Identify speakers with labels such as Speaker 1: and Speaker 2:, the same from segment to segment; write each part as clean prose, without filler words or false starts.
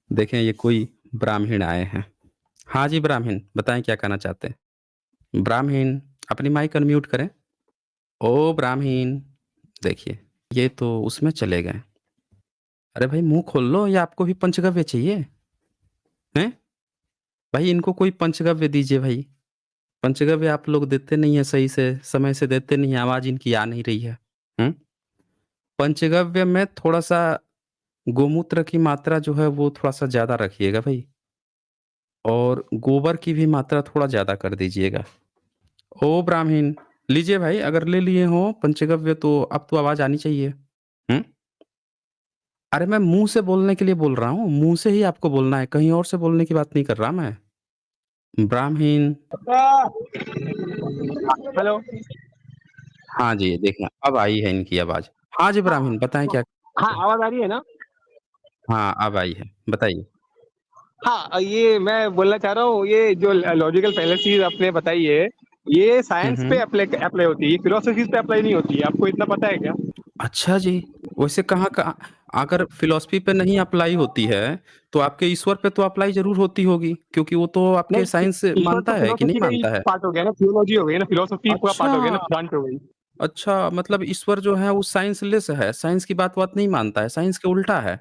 Speaker 1: देखें ये कोई ब्राह्मण आए हैं। हाँ जी, ब्राह्मण बताएँ क्या कहना चाहते हैं? ब्राह्मण अपनी माइक अनम्यूट करें। ओ ब्राह्मण देखिए, ये तो उसमें चले गए। अरे भाई मुँह खोल लो या आपको भी पंचगव्य चाहिए? हैं? भाई इनको कोई पंचगव्य दीजिए भाई। पंचगव्य आप लोग देते नहीं हैं सही से, समय से देते नहीं हैं, आवाज़ इनकी आ नहीं रही है। हुँ? पंचगव्य में थोड़ा-सा गोमूत्र की मात्रा जो है वो थोड़ा-सा ज़्यादा रखिएगा भई। और गोबर की भी मात्रा थोड़ा ज़्यादा कर दीजिएगा। ओ ब्राह्मण, लीजिए भाई अगर ले लिए हों पंचगव्य तो अब तो आवाज़ आनी चाहिए। हुँ? अरे मैं मुँह से बोलने के लिए बोल रहा हूँ, मुँह से ही आपको बोलना है, कहीं और से बोलने की बात नहीं कर रहा मैं। ब्राह्मण
Speaker 2: हेलो।
Speaker 1: हाँ जी, देखिए अब आई है इनकी आवाज़। हाँ जी, ब्राह्मण बताएँ क्या
Speaker 2: हाँ,
Speaker 1: कहते हैं?
Speaker 2: आवाज़ आ रही है ना?
Speaker 1: हाँ, अब आई है, बताइए।
Speaker 2: हाँ, ये मैं बोलना चाह रहा हूँ, ये जो लॉजिकल फैलेसीज़ आपने बताई है, ये
Speaker 1: हुँ,
Speaker 2: साइंस पे
Speaker 1: हुँ।
Speaker 2: अप्लाई होती है, ये फिलॉसफीज़ पे अप्लाई नहीं होती है। आपको इतना पता है क्या?
Speaker 1: अच्छा जी, वैसे कहाँ अगर फ़िलॉसफ़ी पे नहीं अप्लाई होती है, तो आपके ईश्वर पे तो अप्लाई ज़रूर होती होगी, क्योंकि वो तो आपके
Speaker 2: नहीं,
Speaker 1: साइंस
Speaker 2: ईश्वर तो
Speaker 1: मानता है कि नहीं
Speaker 2: फिलॉसफी का ही
Speaker 1: मानता है?
Speaker 2: पार्ट हो गया ना, थियोलॉजी हो गई ना, फिलॉसफी पूरा
Speaker 1: अच्छा,
Speaker 2: पार्ट हो गया ना, ब्रांच हो गई।
Speaker 1: अच्छा मतलब ईश्वर जो है वो साइंसलेस है, साइंस की बात-वात नहीं मानता है, साइंस के उल्टा है।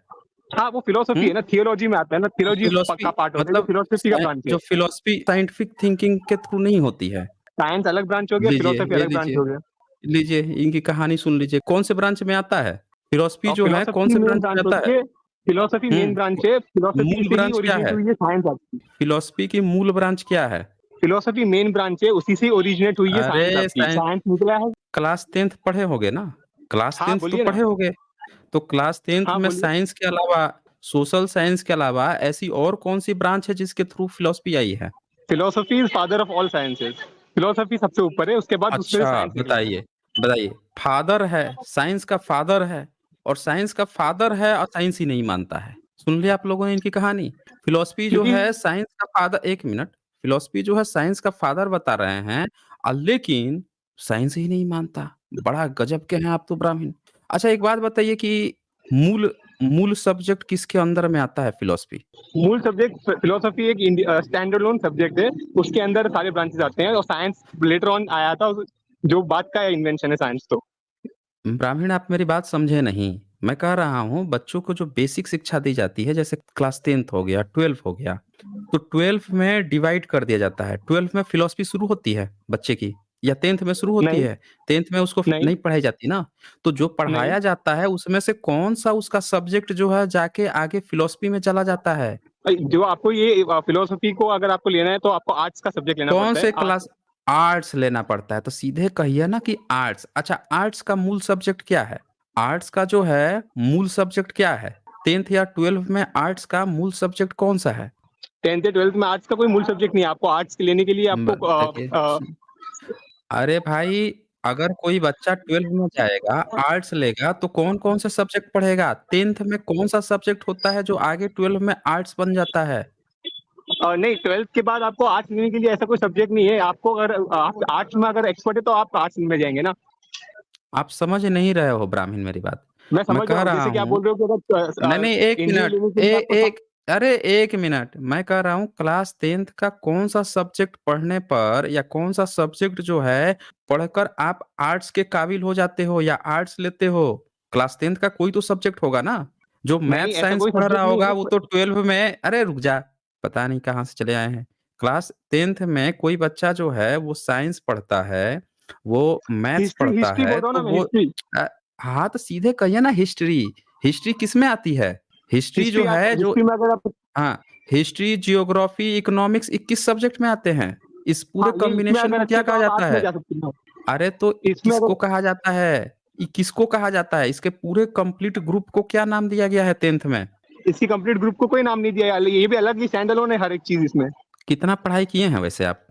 Speaker 2: हाँ, वो फिलॉसफी
Speaker 1: हुँ?
Speaker 2: है ना, थियोलॉजी में आता है ना, थियोलॉजी
Speaker 1: फ़िलॉसफ़ी
Speaker 2: का पार्ट हो गया, ये
Speaker 1: मतलब
Speaker 2: फिलॉसफी का ब्रांच है।
Speaker 1: जो फ़िलॉसफ़ी साइंटिफ़िक थिंकिंग के थ्रू नहीं होती है।
Speaker 2: साइंस अलग ब्रांच हो गया,
Speaker 1: लीजिए,
Speaker 2: फिलॉसफी
Speaker 1: ये
Speaker 2: अलग ब्रांच
Speaker 1: लीजिए,
Speaker 2: हो गया।
Speaker 1: लीजिए इनकी कहानी सुन लीजिए, कौन से ब्रांच में आता है? फ़िलॉसफ़ी
Speaker 2: और
Speaker 1: जो है कौन
Speaker 2: फिलॉसफी
Speaker 1: से
Speaker 2: मेन
Speaker 1: ब्रांच में
Speaker 2: ब्रांच
Speaker 1: आता
Speaker 2: होती
Speaker 1: है?
Speaker 2: है, फिलॉसफी मेन
Speaker 1: हुँ,
Speaker 2: ब्रांच है, फिलॉसफी
Speaker 1: मूल
Speaker 2: से ही
Speaker 1: ब्रांच क्या
Speaker 2: ओरिजिनेट
Speaker 1: है?
Speaker 2: हुई है साइंस आती है।
Speaker 1: फ़िलॉसफ़ी की मूल ब्रांच क्या है?
Speaker 2: फिलॉसफी मेन ब्रांच है, उसी से ओरिजिनेट हुई है साइंस
Speaker 1: अरे
Speaker 2: आपकी,
Speaker 1: साइंस
Speaker 2: साइंस निकला है।
Speaker 1: क्लास 10th पढ़े होंगे ना? क्लास
Speaker 2: हाँ,
Speaker 1: 10th तो
Speaker 2: बोलिए ना।
Speaker 1: पढ़े होंगे। तो क्लास 10th
Speaker 2: हाँ,
Speaker 1: में
Speaker 2: बोलिए।
Speaker 1: साइंस के अलावा, सोशल साइंस के अलावा ऐसी और कौन-सी ब्रांच है जिसके थ्रू फ़िलॉसफ़ी आई है?
Speaker 2: Philosophy is father of all sciences. Philosophy सबसे ऊपर है, उसके बाद उसमें से
Speaker 1: अच्छा,
Speaker 2: साइंस निकला है।
Speaker 1: बताइए, बताइए। फादर है, साइंस का फादर है और साइंस का फादर है और साइंस ही नहीं मानता है। सुन लिया आप लोगों ने इनकी कहानी? फ़िलॉसफ़ी जो
Speaker 2: क्योंकि
Speaker 1: है साइंस का फादर 1 मिनट, फ़िलॉसफ़ी जो है साइंस का फादर बता रहे हैं लेकिन साइंस ही नहीं मानता। बड़ा गज़ब के हैं आप तो ब्राह्मण। अच्छा एक बात बताइए कि मूल मूल सब्जेक्ट किसके अंदर में आता है फ़िलॉसफ़ी?
Speaker 2: मूल सब्जेक्ट फिलॉसफी एक स्टैंड अलोन सब्जेक्ट है, उसके अंदर सारे ब्रांचेज़ आते हैं और साइंस लेटर ऑन आया था, जो बाद का इन्वेंशन है साइंस तो।
Speaker 1: ब्राह्मण आप मेरी बात समझे नहीं। मैं कह रहा हूँ बच्चों को जो बेसिक शिक्षा दी जाती है जैसे क्लास 10th हो गया, 12 हो गया, तो 12 में डिवाइड कर दिया जाता है। 12 में फ़िलॉसफ़ी शुरू होती है बच्चे की या 10th में शुरू होती
Speaker 2: नहीं,
Speaker 1: है? 10th में उसको
Speaker 2: नहीं,
Speaker 1: नहीं पढ़ाई जाती ना? तो जो
Speaker 2: नहीं।
Speaker 1: पढ़ाया जाता है उसमें से कौन-सा उसका सब्जेक्ट जो है जाके आगे फ़िलॉसफ़ी में चला जाता है?
Speaker 2: जो आपको ये फिलॉसफी को अगर आपको लेना है तो आपको आर्ट्स का सब्जेक्ट लेना
Speaker 1: कौन
Speaker 2: पड़ता है,
Speaker 1: से
Speaker 2: आर्ट्स।
Speaker 1: क्लास आर्ट्स लेना पड़ता है, तो सीधे कहिए ना कि आर्ट्स। अच्छा आर्ट्स का मूल सब्जेक्ट क्या है? आर्ट्स का जो है मूल सब्जेक्ट क्या है? 10th या 12th में आर्ट्स का मूल सब्जेक्ट कौन-सा है?
Speaker 2: 10th या 12th में आर्ट्स का कोई मूल सब्जेक्ट नहीं है, आपको आर्ट्स लेने के लिए आपको
Speaker 1: देखिए अरे भाई अगर कोई बच्चा 12th में जाएगा, आर्ट्स लेगा तो कौन-कौन से सब्जेक्ट पढ़ेगा? 10th में कौन-सा सब्जेक्ट होता है जो आगे 12 में आर्ट्स बन जाता है?
Speaker 2: नहीं, 12th के बाद आपको आर्ट्स लेने के लिए ऐसा कोई सब्जेक्ट नहीं है, आपको अगर आप आर्ट्स में अगर एक्सपर्ट है तो आप आर्ट्स में जाएँगे ना।
Speaker 1: आप समझ नहीं रहे हो ब्राह्मण मेरी बात।
Speaker 2: मैं
Speaker 1: मैं
Speaker 2: समझ रहा
Speaker 1: कह
Speaker 2: हूँ,
Speaker 1: रहा
Speaker 2: जैसे कि आप
Speaker 1: हूँ
Speaker 2: बोल रहे हो कि अगर
Speaker 1: नहीं, नहीं 1
Speaker 2: इंजीनियर
Speaker 1: मिनट
Speaker 2: लेने के लिए आपको
Speaker 1: एक अरे 1 मिनट मैं कह रहा हूँ क्लास 10th का कौन-सा सब्जेक्ट पढ़ने पर या कौन-सा सब्जेक्ट जो है पढ़कर आप आर्ट्स के काबिल हो जाते हो या आर्ट्स लेते हो? क्लास 10th का कोई तो सब्जेक्ट होगा ना? जो मैथ
Speaker 2: नहीं, ऐसा
Speaker 1: साइंस
Speaker 2: कोई
Speaker 1: पढ़ रहा
Speaker 2: सब्जेक्ट नहीं
Speaker 1: होगा
Speaker 2: है।
Speaker 1: वो तो 12 में अरे रुक जा, पता नहीं कहाँ से चले आए हैं। क्लास 10th में कोई बच्चा जो है वो साइंस पढ़ता है, वो मैथ्स
Speaker 2: हिस्ट्री
Speaker 1: पढ़ता
Speaker 2: हिस्ट्री
Speaker 1: है
Speaker 2: बोल रहा हूँ
Speaker 1: तो
Speaker 2: ना मैं,
Speaker 1: वो
Speaker 2: हिस्ट्री।
Speaker 1: अ, हाँ, तो सीधे कहिए ना हिस्ट्री। हिस्ट्री किसमें आती है? हिस्ट्री जो है जो
Speaker 2: हिस्ट्री में अगर आप
Speaker 1: हाँ, हिस्ट्री, जियोग्राफी, इकोनॉमिक्स 21 सब्जेक्ट में आते हैं। इस पूरे
Speaker 2: हाँ, ये इसमें
Speaker 1: कॉम्बिनेशन
Speaker 2: अगर
Speaker 1: को
Speaker 2: अच्छे
Speaker 1: क्या
Speaker 2: हैं तो
Speaker 1: कहा
Speaker 2: आप
Speaker 1: जाता
Speaker 2: आर्ट्स में
Speaker 1: है?
Speaker 2: जा सकते हो।
Speaker 1: अरे तो
Speaker 2: इसमें
Speaker 1: किसको
Speaker 2: अगर
Speaker 1: कहा जाता है? किसको कहा जाता है? इसके पूरे कंप्लीट ग्रुप को क्या नाम दिया गया है 10th में?
Speaker 2: इसकी कंप्लीट ग्रुप को कोई नाम नहीं दिया है, ये भी अलग ही स्टैंड अलोन है हर एक चीज़ इसमें।
Speaker 1: कितना पढ़ाई किए हैं वैसे आप?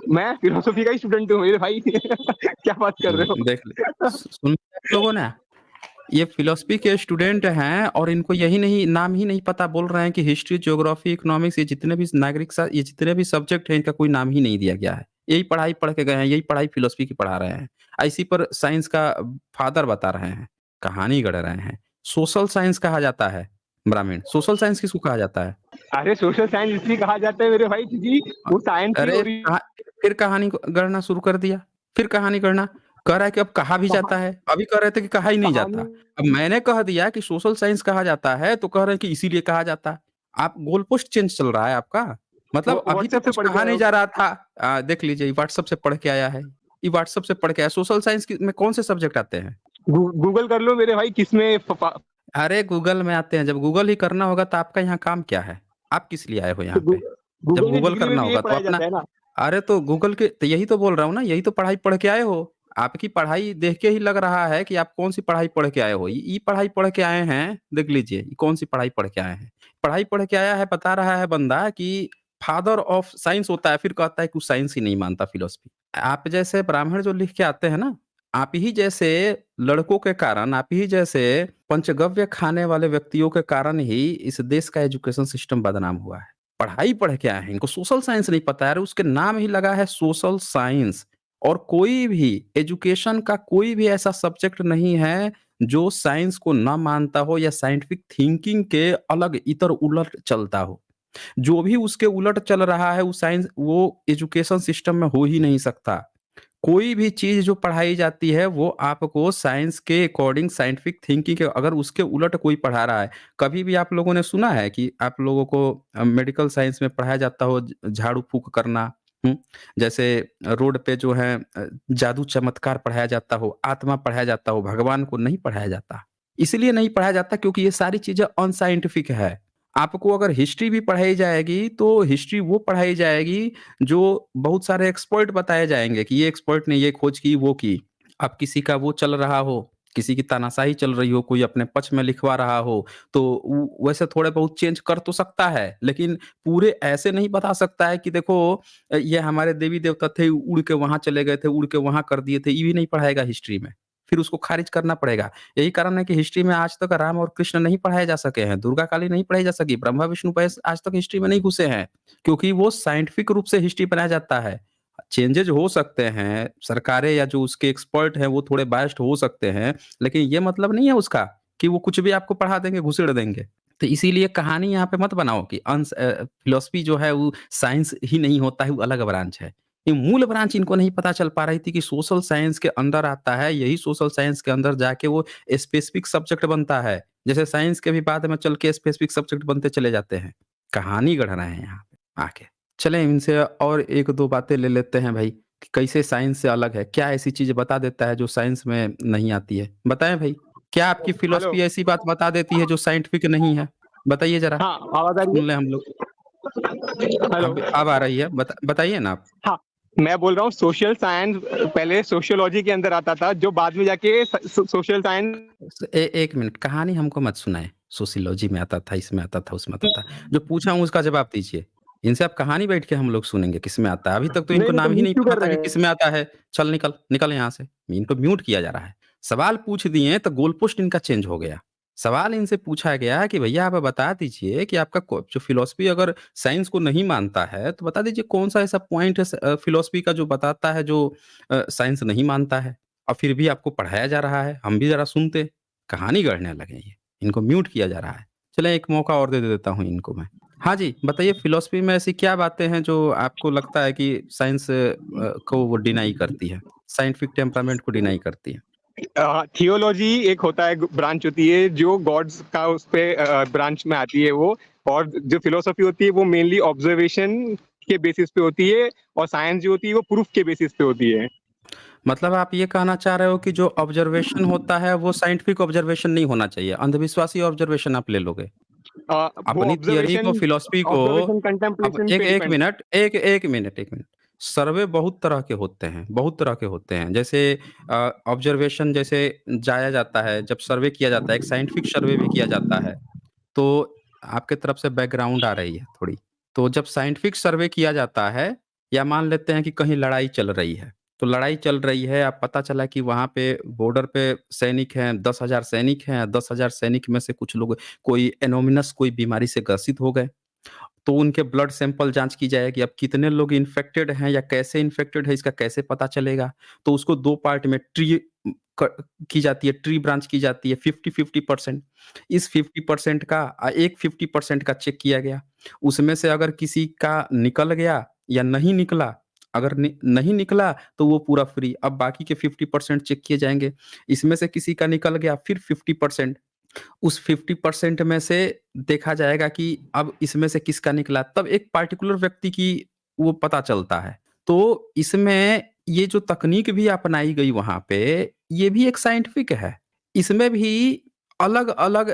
Speaker 2: मैं फिलॉसफी का ही स्टूडेंट हूँ मेरे भाई। क्या बात कर रहे हो?
Speaker 1: देख ले सुन लिया आप लोगों ने? ये फिलॉसफी के स्टूडेंट हैं और इनको यही नहीं नाम ही नहीं पता बोल रहे हैं कि हिस्ट्री, ज्योग्राफी, इकोनॉमिक्स ये जितने भी ये जितने भी सब्जेक्ट हैं इनका कोई नाम ही नहीं दिया गया है। यही पढ़ाई पढ़ के गए हैं, यही पढ़ाई फिलॉसफी की पढ़ा रहे हैं। इसी पर साइंस का फादर बता रहे हैं, कहानी गढ़ रहे हैं। सोशल साइंस कहा जाता है। ब्राह्मण? सोशल साइंस किसको कहा जाता है?
Speaker 2: अरे सोशल साइंस इसलिए कहा जाता है मेरे भाई क्योंकि वो साइंस की
Speaker 1: अरे
Speaker 2: ओरिजिन
Speaker 1: कहा फिर कहानी ग गढ़ना शुरू कर दिया। फिर कहानी गढ़ना। कह रहा है कि अब कहा भी
Speaker 2: कहा
Speaker 1: जाता है। अभी कह रहे थे कि कहा ही नहीं जाता।
Speaker 2: कहानी
Speaker 1: अब मैंने कह दिया कि सोशल साइंस कहा जाता है, तो कह रहे हैं कि इसीलिए कहा जाता है। आप गोल पोस्ट चेंज चल रहा है आपका। मतलब अभी तक
Speaker 2: व्हाट्सएप से
Speaker 1: कुछ
Speaker 2: पढ़ के
Speaker 1: कहा
Speaker 2: आया
Speaker 1: नहीं
Speaker 2: हूँ।
Speaker 1: जा रहा था। देख लीजिए ये व्हाट्सएप से पढ़ के आया है। ये व्हाट्सएप से पढ़ के आया। सोशल साइंस की में कौन से सब्जेक्ट आते हैं?
Speaker 2: गूगल कर लो मेरे भाई किसमें
Speaker 1: अरे गूगल में आते हैं। जब गूगल ही करना होगा तो आपका यहाँ काम क्या है? आप किस लिए आए हो
Speaker 2: तो
Speaker 1: यहाँ पे? जब
Speaker 2: गूगल में
Speaker 1: गूगल
Speaker 2: डिग्री में
Speaker 1: करना
Speaker 2: भी यही
Speaker 1: होगा तो
Speaker 2: पढ़ाया
Speaker 1: अपना
Speaker 2: जाता है ना।
Speaker 1: अरे तो गूगल के तो यही तो बोल रहा हूँ ना, यही तो पढ़ाई पढ़ के आए हो। आपकी पढ़ाई देख के ही लग रहा है कि आप कौन-सी पढ़ाई पढ़ के आए हो। ये पढ़ाई पढ़ के आए हैं, देख लीजिए, ये कौन-सी पढ़ाई पढ़ के आए हैं। पढ़ाई पढ़ के आया है, बता रहा है बंदा कि फादर ऑफ साइंस होता है, फिर कहता है कि वो साइंस ही नहीं मानता फिलॉसफी। आप जैसे ब्राह्मण जो लिख के आते हैं ना, आप ही जैसे लड़कों के कारण, आप ही जैसे पंचगव्य खाने वाले व्यक्तियों के कारण ही इस देश का एजुकेशन सिस्टम बदनाम हुआ है। पढ़ाई पढ़ के आए हैं, इनको सोशल साइंस नहीं पता है। अरे उसके नाम ही लगा है सोशल साइंस। और कोई भी एजुकेशन का कोई भी ऐसा सब्जेक्ट नहीं है जो साइंस को ना मानता हो या साइंटिफिक थिंकिंग के अलग इतर-उलट चलता हो। जो भी उसके उलट चल रहा है वो एजुकेशन सिस्टम में हो ही नहीं सकता। कोई भी चीज़ जो पढ़ाई जाती है वो आपको साइंस के अकॉर्डिंग साइंटिफिक थिंकिंग के अगर उसके उलट कोई पढ़ा रहा है, कभी भी आप लोगों ने सुना है कि आप लोगों को मेडिकल साइंस में पढ़ाया जाता हो झाड़ू-फूँक करना, हुँ? जैसे रोड पे जो है जादू चमत्कार पढ़ाया जाता हो, आत्मा पढ़ाया जाता हो, भगवान को नहीं पढ़ाया जाता। इसलिए नहीं पढ़ाया जाता क्योंकि ये सारी चीज़ें अनसाइंटिफिक है। आपको अगर हिस्ट्री भी पढ़ाई जाएगी, तो हिस्ट्री वो पढ़ाई जाएगी जो बहुत सारे एक्सपर्ट बताए जाएँगे कि ये एक्सपर्ट ने ये खोज की, वो की। अब किसी का वो चल रहा हो, किसी की तानाशाही चल रही हो, कोई अपने पक्ष में लिखवा रहा हो, तो वैसे थोड़े बहुत चेंज कर तो सकता है, लेकिन पूरे ऐसे नहीं बता सकता है कि देखो ये हमारे देवी-देवता थे, उड़ के वहाँ चले गए थे, उड़ के वहाँ कर दिए थे, ये भी नहीं पढ़ाएगा हिस्ट्री में। फिर उसको खारिज करना पड़ेगा। यही कारण है कि हिस्ट्री में आज तक राम और कृष्ण नहीं पढ़ाए जा सके हैं, दुर्गा काली नहीं पढ़ाई जा सकी, ब्रह्मा विष्णु महेश आज तक हिस्ट्री में नहीं घुसे हैं, क्योंकि वो साइंटिफिक रूप से हिस्ट्री बनाया जाता है। चेंजेज़ हो सकते हैं, सरकारें या जो उसके एक्सपर्ट हैं वो थोड़े बायस्ड हो सकते हैं, लेकिन ये मतलब नहीं है उसका कि वो कुछ भी आपको पढ़ा देंगे, घुसेड़ देंगे। तो इसीलिए कहानी यहाँ पे मत बनाओ कि फिलॉसफी जो है वो साइंस ही नहीं होता है, वो अलग ब्रांच है। ये मूल ब्रांच इनको नहीं पता चल पा रही थी कि सोशल साइंस के अंदर आता है, यही सोशल साइंस के अंदर जाके वो स्पेसिफिक सब्जेक्ट बनता है। जैसे साइंस के भी बाद में चल के स्पेसिफिक सब्जेक्ट बनते चले जाते हैं। कहानी गढ़ रहे हैं यहाँ पे आके। चलें इनसे और 1-2 बातें ले लेते हैं भाई, कि कैसे साइंस से अलग है? क्या ऐसी चीज़ें बता देता है जो साइंस में नहीं आती है? बताएँ भाई। क्या आपकी
Speaker 2: हेलो।
Speaker 1: फिलॉसफी ऐसी बात बता देती है जो साइंटिफिक नहीं है? बताइए ज़रा,
Speaker 2: हाँ आवाज आ रही
Speaker 1: सुन लें हम लोग।
Speaker 2: है। हेलो।
Speaker 1: अब आ रही है, बताइए ना आप।
Speaker 2: हाँ मैं बोल रहा हूँ सोशल साइंस पहले सोशियोलॉजी के अंदर आता था जो बाद में जाके सोशल साइंस।
Speaker 1: 1 मिनट, कहानी हमको मत सुनाएँ। सोशियोलॉजी में आता था, इसमें आता था, उसमें आता था। जो पूछा हूँ उसका जवाब दीजिए। इनसे अब कहानी बैठ के हम लोग सुनेंगे किसमें आता है। अभी तक तो
Speaker 2: नहीं
Speaker 1: इनको
Speaker 2: नहीं तो
Speaker 1: नाम ही
Speaker 2: म्यूट
Speaker 1: नहीं
Speaker 2: क्यों
Speaker 1: पता
Speaker 2: कर
Speaker 1: था
Speaker 2: रहे
Speaker 1: कि
Speaker 2: हैं।
Speaker 1: किसमें आता है। चल निकल, निकल यहाँ से। इनको म्यूट किया जा रहा है। सवाल पूछ दिए तो गोल पोस्ट इनका चेंज हो गया। सवाल इनसे पूछा गया कि भैया आप बता दीजिए कि आपका जो फिलॉसफी अगर साइंस को नहीं मानता है, तो बता दीजिए कौन-सा ऐसा पॉइंट है फिलॉसफी का जो बताता है जो साइंस नहीं मानता है? और फिर भी आपको पढ़ाया जा रहा है, हम भी ज़रा सुनते। कहानी गढ़ने लगे ये, इनको म्यूट किया जा रहा है। चलें एक मौका और दे देता हूँ इनको मैं। हाँ जी, बताइए फिलॉसफी में ऐसी क्या बातें हैं जो आपको लगता है कि साइंस को वो डिनाई करती है? साइंटिफिक टेम्परामेंट को डिनाई करती है?
Speaker 2: थियोलॉजी एक होता है ब्रांच होती है जो गॉड्स का उस पे ब्रांच में आती है वो। और जो फिलोसफी होती है वो मेनली ऑब्जर्वेशन के बेसिस पे होती है और साइंस जो होती है वो प्रूफ के बेसिस पे होती है।
Speaker 1: मतलब आप ये कहना चाह रहे हो कि जो ऑब्जर्वेशन होता है वो साइंटिफिक ऑब्जर्वेशन नहीं होना चाहिए, अंधविश्वासी ऑब्जर्वेशन आप ले लोगे।
Speaker 2: वो
Speaker 1: अपनी थियरी को,
Speaker 2: ऑब्जर्वेशन
Speaker 1: फिलॉसफी को
Speaker 2: ऑब्जर्वेशन
Speaker 1: अब
Speaker 2: कंटेम्पलेशन
Speaker 1: एक
Speaker 2: पे
Speaker 1: 1
Speaker 2: डिपेंड।
Speaker 1: मिनट, एक 1 मिनट, 1 मिनट। सर्वे बहुत तरह के होते हैं, बहुत तरह के होते हैं। जैसे ऑब्जर्वेशन जैसे जाया जाता है, जब सर्वे किया जाता है, एक साइंटिफिक सर्वे भी किया जाता है। तो आपके तरफ से बैकग्राउंड आ रही है थोड़ी। तो जब साइंटिफिक सर्वे किया जाता है या मान लेते हैं कि कहीं लड़ाई चल रही है, तो लड़ाई चल रही है, अब पता चला कि वहाँ पे बॉर्डर पे सैनिक हैं, 10,000 सैनिक हैं, 10,000 सैनिक में से कुछ लोग कोई एनोमिनस कोई बीमारी से ग्रसित हो गए। तो उनके ब्लड सैंपल जाँच की जाएगी। अब कितने लोग इन्फेक्टेड हैं या कैसे इन्फेक्टेड है इसका कैसे पता चलेगा? तो उसको 2 पार्ट में क की जाती है, ट्री ब्रांच की जाती है 50-50%। इस 50% का एक 50% का चेक किया गया। उसमें से अगर किसी का निकल गया या नहीं निकला, अगर नहीं निकला तो वो पूरा फ्री। अब बाकी के 50% चेक किए जाएँगे। इसमें से किसी का निकल गया फिर 50%। उस 50% में से देखा जाएगा कि अब इसमें से किसका निकला, तब एक पार्टिकुलर व्यक्ति की वो पता चलता है। तो इसमें ये जो तकनीक भी अपनाई गई वहाँ पे, ये भी एक साइंटिफिक है। इसमें भी अलग-अलग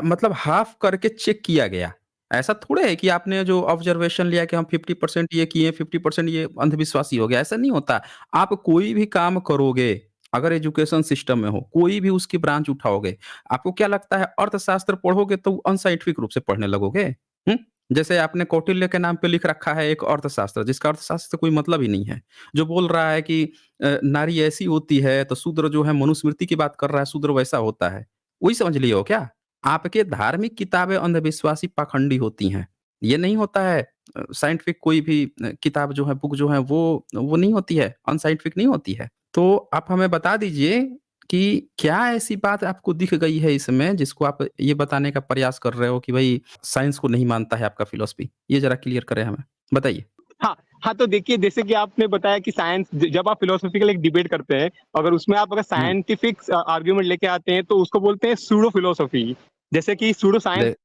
Speaker 1: मतलब हाफ़ करके चेक किया गया। ऐसा थोड़े है कि आपने जो ऑब्जर्वेशन लिया कि हम 50% ये किए, 50% ये अंधविश्वासी हो गया, ऐसा नहीं होता। आप कोई भी काम करोगे, अगर एजुकेशन सिस्टम में हो, कोई भी उसकी ब्रांच उठाओगे, आपको क्या लगता है अर्थशास्त्र पढ़ोगे तो अनसाइंटिफिक रूप से पढ़ने लगोगे? हुँ? जैसे आपने कौटिल्य के नाम पे लिख रखा है एक अर्थशास्त्र, जिसका अर्थशास्त्र से कोई मतलब ही नहीं है। जो बोल रहा है कि नारी ऐसी होती है, तो शूद्र जो है मनुस्मृति की बात कर रहा है, शूद्र वैसा होता है। वही समझ लिए हो क्या? आपके धार्मिक किताबें अंधविश्वासी पाखंडी होती हैं। ये नहीं होता है साइंटिफिक कोई भी किताब जो है, बुक जो है वो नहीं होती है, अनसाइंटिफिक नहीं होती है। तो आप हमें बता दीजिए कि क्या ऐसी बात आपको दिख गई है इसमें जिसको आप ये बताने का प्रयास कर रहे हो कि भई साइंस को नहीं मानता है आपका फिलॉसफी? ये ज़रा क्लियर करें हमें। बताइए।
Speaker 2: हाँ, हाँ, तो देखिए जैसे कि आपने बताया कि साइंस ज जब आप फिलोसॉफिकल एक डिबेट करते हैं, अगर उसमें आप अगर
Speaker 1: हुँ।
Speaker 2: साइंटिफिक आर्गुमेंट लेके आते हैं तो उसको बोलते हैं सूडो फिलोसॉफी। जैसे कि सूडो
Speaker 1: दे
Speaker 2: साइंस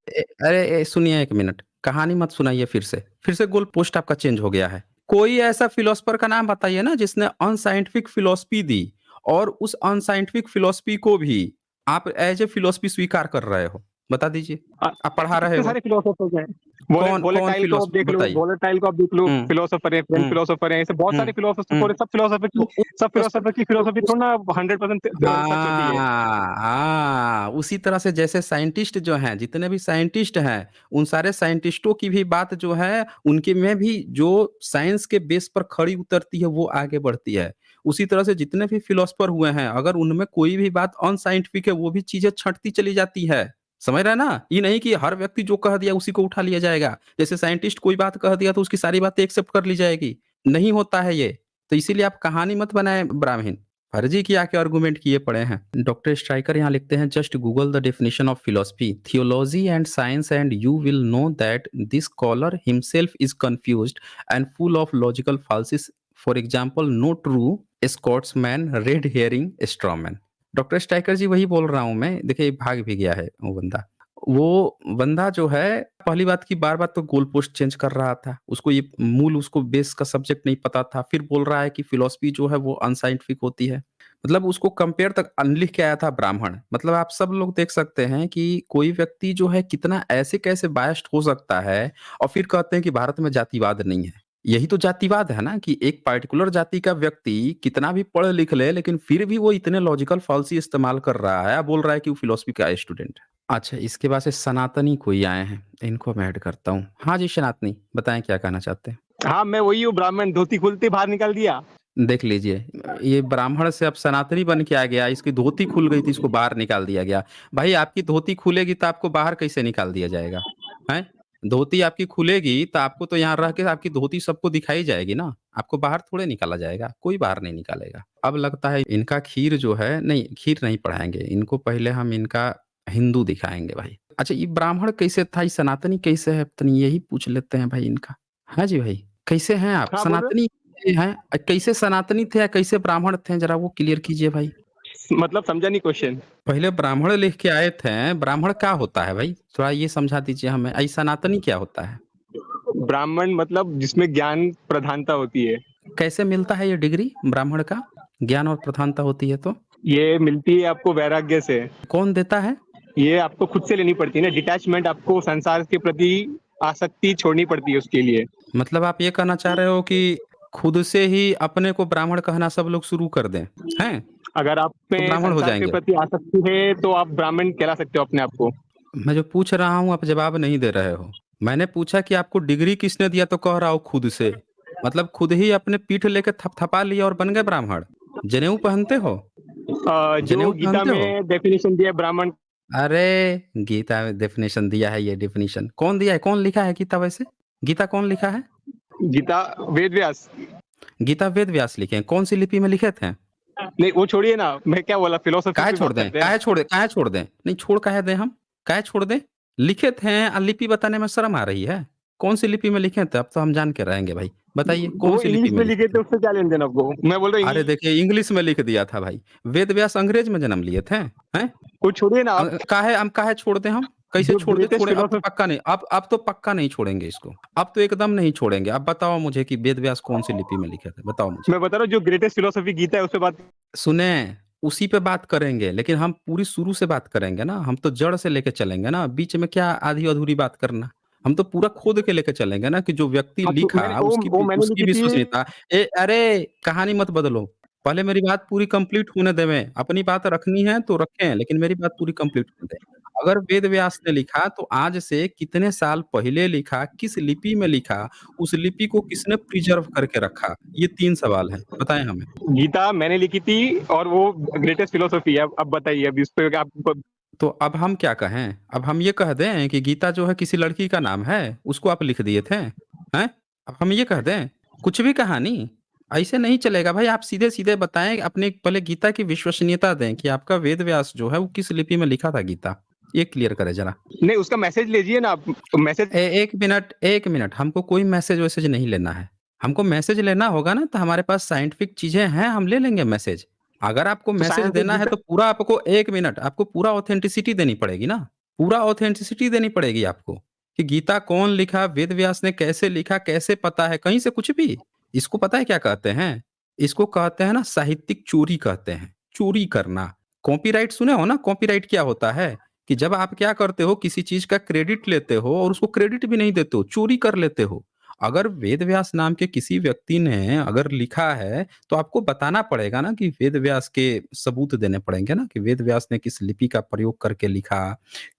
Speaker 1: अरे सुनिए 1 मिनट, कहानी मत सुनाइए फिर से। फिर से गोल पोस्ट आपका चेंज हो गया है। कोई ऐसा फिलॉसफर का नाम बताइए ना जिसने अनसाइंटिफिक फिलॉसफी दी और उस अनसाइंटिफिक फिलॉसफी को भी आप एज़ ए फिलॉसफी स्वीकार कर रहे हो। बता दीजिए। आप
Speaker 2: ऐसे
Speaker 1: पढ़ा रहे
Speaker 2: कितने
Speaker 1: हो।
Speaker 2: सारे फिलोसोफर्स हैं।
Speaker 1: कौन
Speaker 2: वोलेटाइल को आप देख लो,
Speaker 1: बताइए? हुँ,
Speaker 2: फिलोसोफर हैं, फ्रेंच
Speaker 1: हुँ,
Speaker 2: फिलोसोफर हैं, ऐसे बहुत
Speaker 1: हुँ,
Speaker 2: सारे फिलोसोफर
Speaker 1: हुँ।
Speaker 2: और
Speaker 1: तो
Speaker 2: सब
Speaker 1: उस
Speaker 2: फिलोसोफर की
Speaker 1: तो
Speaker 2: फिलोसॉफी
Speaker 1: उस
Speaker 2: थोड़ी ना 100% सच होती है।
Speaker 1: हाँ, उसी तरह से जैसे साइंटिस्ट जो हैं, जितने भी साइंटिस्ट हैं, उन सारे साइंटिस्टों की भी बात जो है, उनके में भी जो साइंस के बेस पर खड़ी उतरती है, वो आगे बढ़ती है। उसी तरह से जितने भी फिलॉसफर हुए हैं, अगर उनमें कोई भी बात अनसाइंटिफिक है, वो भी चीज़ें छँटती चली जाती है। समझ रहे हैं ना? ये नहीं कि हर व्यक्ति जो कह दिया, उसी को उठा लिया जाएगा। जैसे साइंटिस्ट कोई बात कह दिया, तो उसकी सारी बातें एक्सेप्ट कर ली जाएगी। नहीं होता है ये। तो इसीलिए आप कहानी मत बनाएँ ब्राह्मण। फर्जी की आके आर्गुमेंट किए पड़े हैं। डॉक्टर स्ट्राइकर यहाँ लिखते हैं just Google the definition of philosophy, theology and science and you will know that this scholar himself is confused and full of logical fallacies. For example no true Scotsman red herring strawman. Doctor Striker ji वही बोल रहा हूँ मैं। देखिए भाग भी गया है वो बंदा जो है पहली बात की बार-बार तो गोल पोस्ट चेंज कर रहा था। उसको ये मूल उसको बेस का सब्जेक्ट नहीं पता था। फिर बोल रहा है कि फिलॉसफी जो है वो अनसाइंटिफिक होती है। मतलब उसको कंपेयर तक लिख के आया था ब्राह्मण। मतलब आप सब लोग देख सकते हैं कि कोई व्यक्ति जो है कितना ऐसे कैसे बायस्ड हो सकता है और फिर कहते हैं कि भारत में जातिवाद नहीं है। यही तो जातिवाद है ना कि एक पार्टिकुलर जाति का व्यक्ति कितना भी पढ़ लिख ले लेकिन फिर भी वो इतने लॉजिकल फॉल्स ही इस्तेमाल कर रहा है, बोल रहा है कि वो फिलॉसफी का स्टूडेंट है। अच्छा, इसके बाद से सनातनी कोई आए हैं, इनको मैं ऐड करता हूँ। हाँ जी, सनातनी बताएँ क्या कहना चाहते हैं?
Speaker 2: हाँ, मैं वही हूँ ब्राह्मण धोती खुलते बाहर निकाल दिया।
Speaker 1: देख लीजिए, ये ब्राह्मण से अब सनातनी बन के आ गया, इसकी धोती खुल गई थी, इसको बाहर निकाल दिया गया। भाई आपकी धोती खुलेगी तो आपको बाहर कैसे निकाल दिया जाएगा? हैं? धोती आपकी खुलेगी तो आपको तो यहाँ रह के आपकी धोती सबको दिखाई जाएगी ना, आपको बाहर थोड़े निकाला जाएगा, कोई बाहर नहीं निकालेगा। अब लगता है इनका खीर जो है नहीं, खीर नहीं पढ़ाएँगे, इनको पहले हम इनका हिंदू दिखाएँगे भाई। अच्छा ये ब्राह्मण कैसे था, ये सनातनी कैसे है? तनी यही पूछ लेते हैं भाई इनका। हाँ जी भाई, कैसे हैं आप?
Speaker 2: हाँ, बोल रहे
Speaker 1: सनातनी हैं? कैसे सनातनी थे या कैसे ब्राह्मण थे ज़रा वो क्लियर कीजिए भाई?
Speaker 2: हो? मतलब समझा नहीं क्वेश्चन।
Speaker 1: पहले ब्राह्मण लिख के आए थे, ब्राह्मण क्या होता है भाई? थोड़ा ये समझा दीजिए हमें। सनातनी क्या होता है?
Speaker 2: ब्राह्मण मतलब जिसमें ज्ञान प्रधानता होती है।
Speaker 1: कैसे मिलता है ये डिग्री ब्राह्मण का? ज्ञान और प्रधानता होती है तो?
Speaker 2: ये मिलती है आपको वैराग्य से।
Speaker 1: कौन देता है?
Speaker 2: ये आपको खुद से लेनी पड़ती है ना, डिटैचमेंट आपको संसार के प्रति आसक्ति छोड़नी पड़ती है उसके लिए।
Speaker 1: मतलब आप ये कहना चाह रहे हो कि खुद से ही अपने को ब्राह्मण कहना सब लोग शुरू कर दें, हैं?
Speaker 2: अगर आप
Speaker 1: तो
Speaker 2: में
Speaker 1: ब्राह्मण हो
Speaker 2: संसार के
Speaker 1: जाएँगे।
Speaker 2: प्रति आसक्ति है तो आप ब्राह्मण कहला सकते हो अपने आप को।
Speaker 1: मैं जो पूछ रहा हूँ आप जवाब नहीं दे रहे हो। मैंने पूछा कि आपको डिग्री किसने दिया तो कह रहा हो खुद से। मतलब खुद ही अपने पीठ लेके थपथपा लिया और बन गए ब्राह्मण। जनेऊ पहनते हो?
Speaker 2: जो
Speaker 1: जनेऊ
Speaker 2: गीता
Speaker 1: पहनते हो?
Speaker 2: में डेफिनेशन दिया है ब्राह्मण
Speaker 1: अरे गीता में डेफिनेशन दिया है, ये डेफिनेशन कौन दिया है, कौन लिखा है गीता वैसे? गीता कौन लिखा है?
Speaker 2: गीता वेद व्यास।
Speaker 1: गीता वेद व्यास लिखे हैं, कौन सी लिपि में लिखे थे?
Speaker 2: नहीं वो छोड़िए ना, मैं क्या बोला, फिलोसफी
Speaker 1: काहे
Speaker 2: की
Speaker 1: छोड़
Speaker 2: बात
Speaker 1: दें,
Speaker 2: करते हैं ना।
Speaker 1: काहे छोड़ दें, नहीं छोड़ काहे दें हम, काहे छोड़ दें? लिखे थे और लिपि बताने में शर्म आ रही है? कौन सी लिपि में लिखे थे? अब तो हम जान के रहेंगे भाई, बताइए कौन
Speaker 2: वो
Speaker 1: सी लिपि
Speaker 2: इंग्लिश
Speaker 1: में
Speaker 2: में
Speaker 1: लिखे
Speaker 2: लिखे
Speaker 1: थे?
Speaker 2: थे, उससे क्या लेन देन आपको, मैं बोल रहा हूँ
Speaker 1: अरे देखिए इंग्लिश में लिख दिया था भाई, वेद व्यास अंग्रेज में जन्म लिए थे, हैं?
Speaker 2: वो छोड़िए ना आप।
Speaker 1: काहे छोड़ दें हम? कैसे
Speaker 2: जो
Speaker 1: छोड़ दें?
Speaker 2: ग्रेटेस्ट
Speaker 1: छोड़े अब तो
Speaker 2: फिलोसफर,
Speaker 1: पक्का नहीं, अब तो पक्का नहीं छोड़ेंगे इसको, अब तो एकदम नहीं छोड़ेंगे। अब बताओ मुझे कि वेद व्यास कौन सी लिपि में लिखे थे, बताओ मुझे।
Speaker 2: मैं बता रहा हूँ जो ग्रेटेस्ट फिलोसफी गीता है उस पे बात।
Speaker 1: सुने, उसी पे बात करेंगे, लेकिन हम पूरी शुरू से बात करेंगे ना, हम तो जड़ से लेके चलेंगे ना, बीच में क्या आधी-अधूरी बात करना। हम तो पूरा खोद के लेके चलेंगे ना कि जो व्यक्ति
Speaker 2: हाँ, तो मैंने
Speaker 1: लिखा
Speaker 2: वो मैंने
Speaker 1: उसकी
Speaker 2: लिखी थी।
Speaker 1: विश्वसनीयता। अरे! कहानी मत बदलो। पहले मेरी बात पूरी कंप्लीट होने देवें। अपनी बात रखनी है तो रखें, लेकिन मेरी बात पूरी कंप्लीट होने दें। अगर वेद व्यास ने लिखा तो आज से कितने साल पहले लिखा, किस लिपि में लिखा, उस लिपि को किसने प्रिज़र्व करके रखा? ये 3 सवाल हैं, बताएँ हमें।
Speaker 2: गीता मैंने लिखी थी और वो ग्रेटेस्ट फिलोसफी है। अब बताइए, अब इस पे आपको।
Speaker 1: तो अब हम क्या कहें? अब हम ये कह दें कि गीता जो है किसी लड़की का नाम है, उसको आप लिख दिए थे, हैं? अब हम ये कह दें? कुछ भी कहानी? ऐसे नहीं चलेगा भाई, आप सीधे-सीधे बताएँ, अपनी पहले गीता की विश्वसनीयता दें कि आपका वेद व्यास जो है वो किस लिपि में लिखा था गीता? ये क्लियर करें ज़रा।
Speaker 2: नहीं, उसका मैसेज लीजिए ना आप, मैसेज।
Speaker 1: 1 मिनट, हमको कोई मैसेज-वैसेज नहीं लेना है। हमको मैसेज लेना होगा ना तो हमारे पास साइंटिफिक चीज़ें हैं, हम ले लेंगे मैसेज। अगर आपको
Speaker 2: तो
Speaker 1: मैसेज
Speaker 2: साइंस
Speaker 1: देना है
Speaker 2: गीता।
Speaker 1: तो पूरा आपको 1 मिनट, आपको पूरा ऑथेंटिसिटी देनी पड़ेगी ना। पूरा ऑथेंटिसिटी देनी पड़ेगी आपको, कि गीता कौन लिखा, वेद व्यास ने कैसे लिखा, कैसे पता है, कहीं से कुछ भी। इसको पता है क्या कहते हैं? इसको कहते हैं ना साहित्यिक चोरी कहते हैं, चोरी करना। कॉपीराइट सुने हो ना, कॉपीराइट क्या होता है? कि जब आप क्या करते हो, किसी चीज का क्रेडिट लेते हो और उसको क्रेडिट भी नहीं देते हो, चोरी कर लेते हो। अगर वेद व्यास नाम के किसी व्यक्ति ने अगर लिखा है तो आपको बताना पड़ेगा ना, कि वेद व्यास के सबूत देने पड़ेंगे ना, कि वेद व्यास ने किस लिपि का प्रयोग करके लिखा,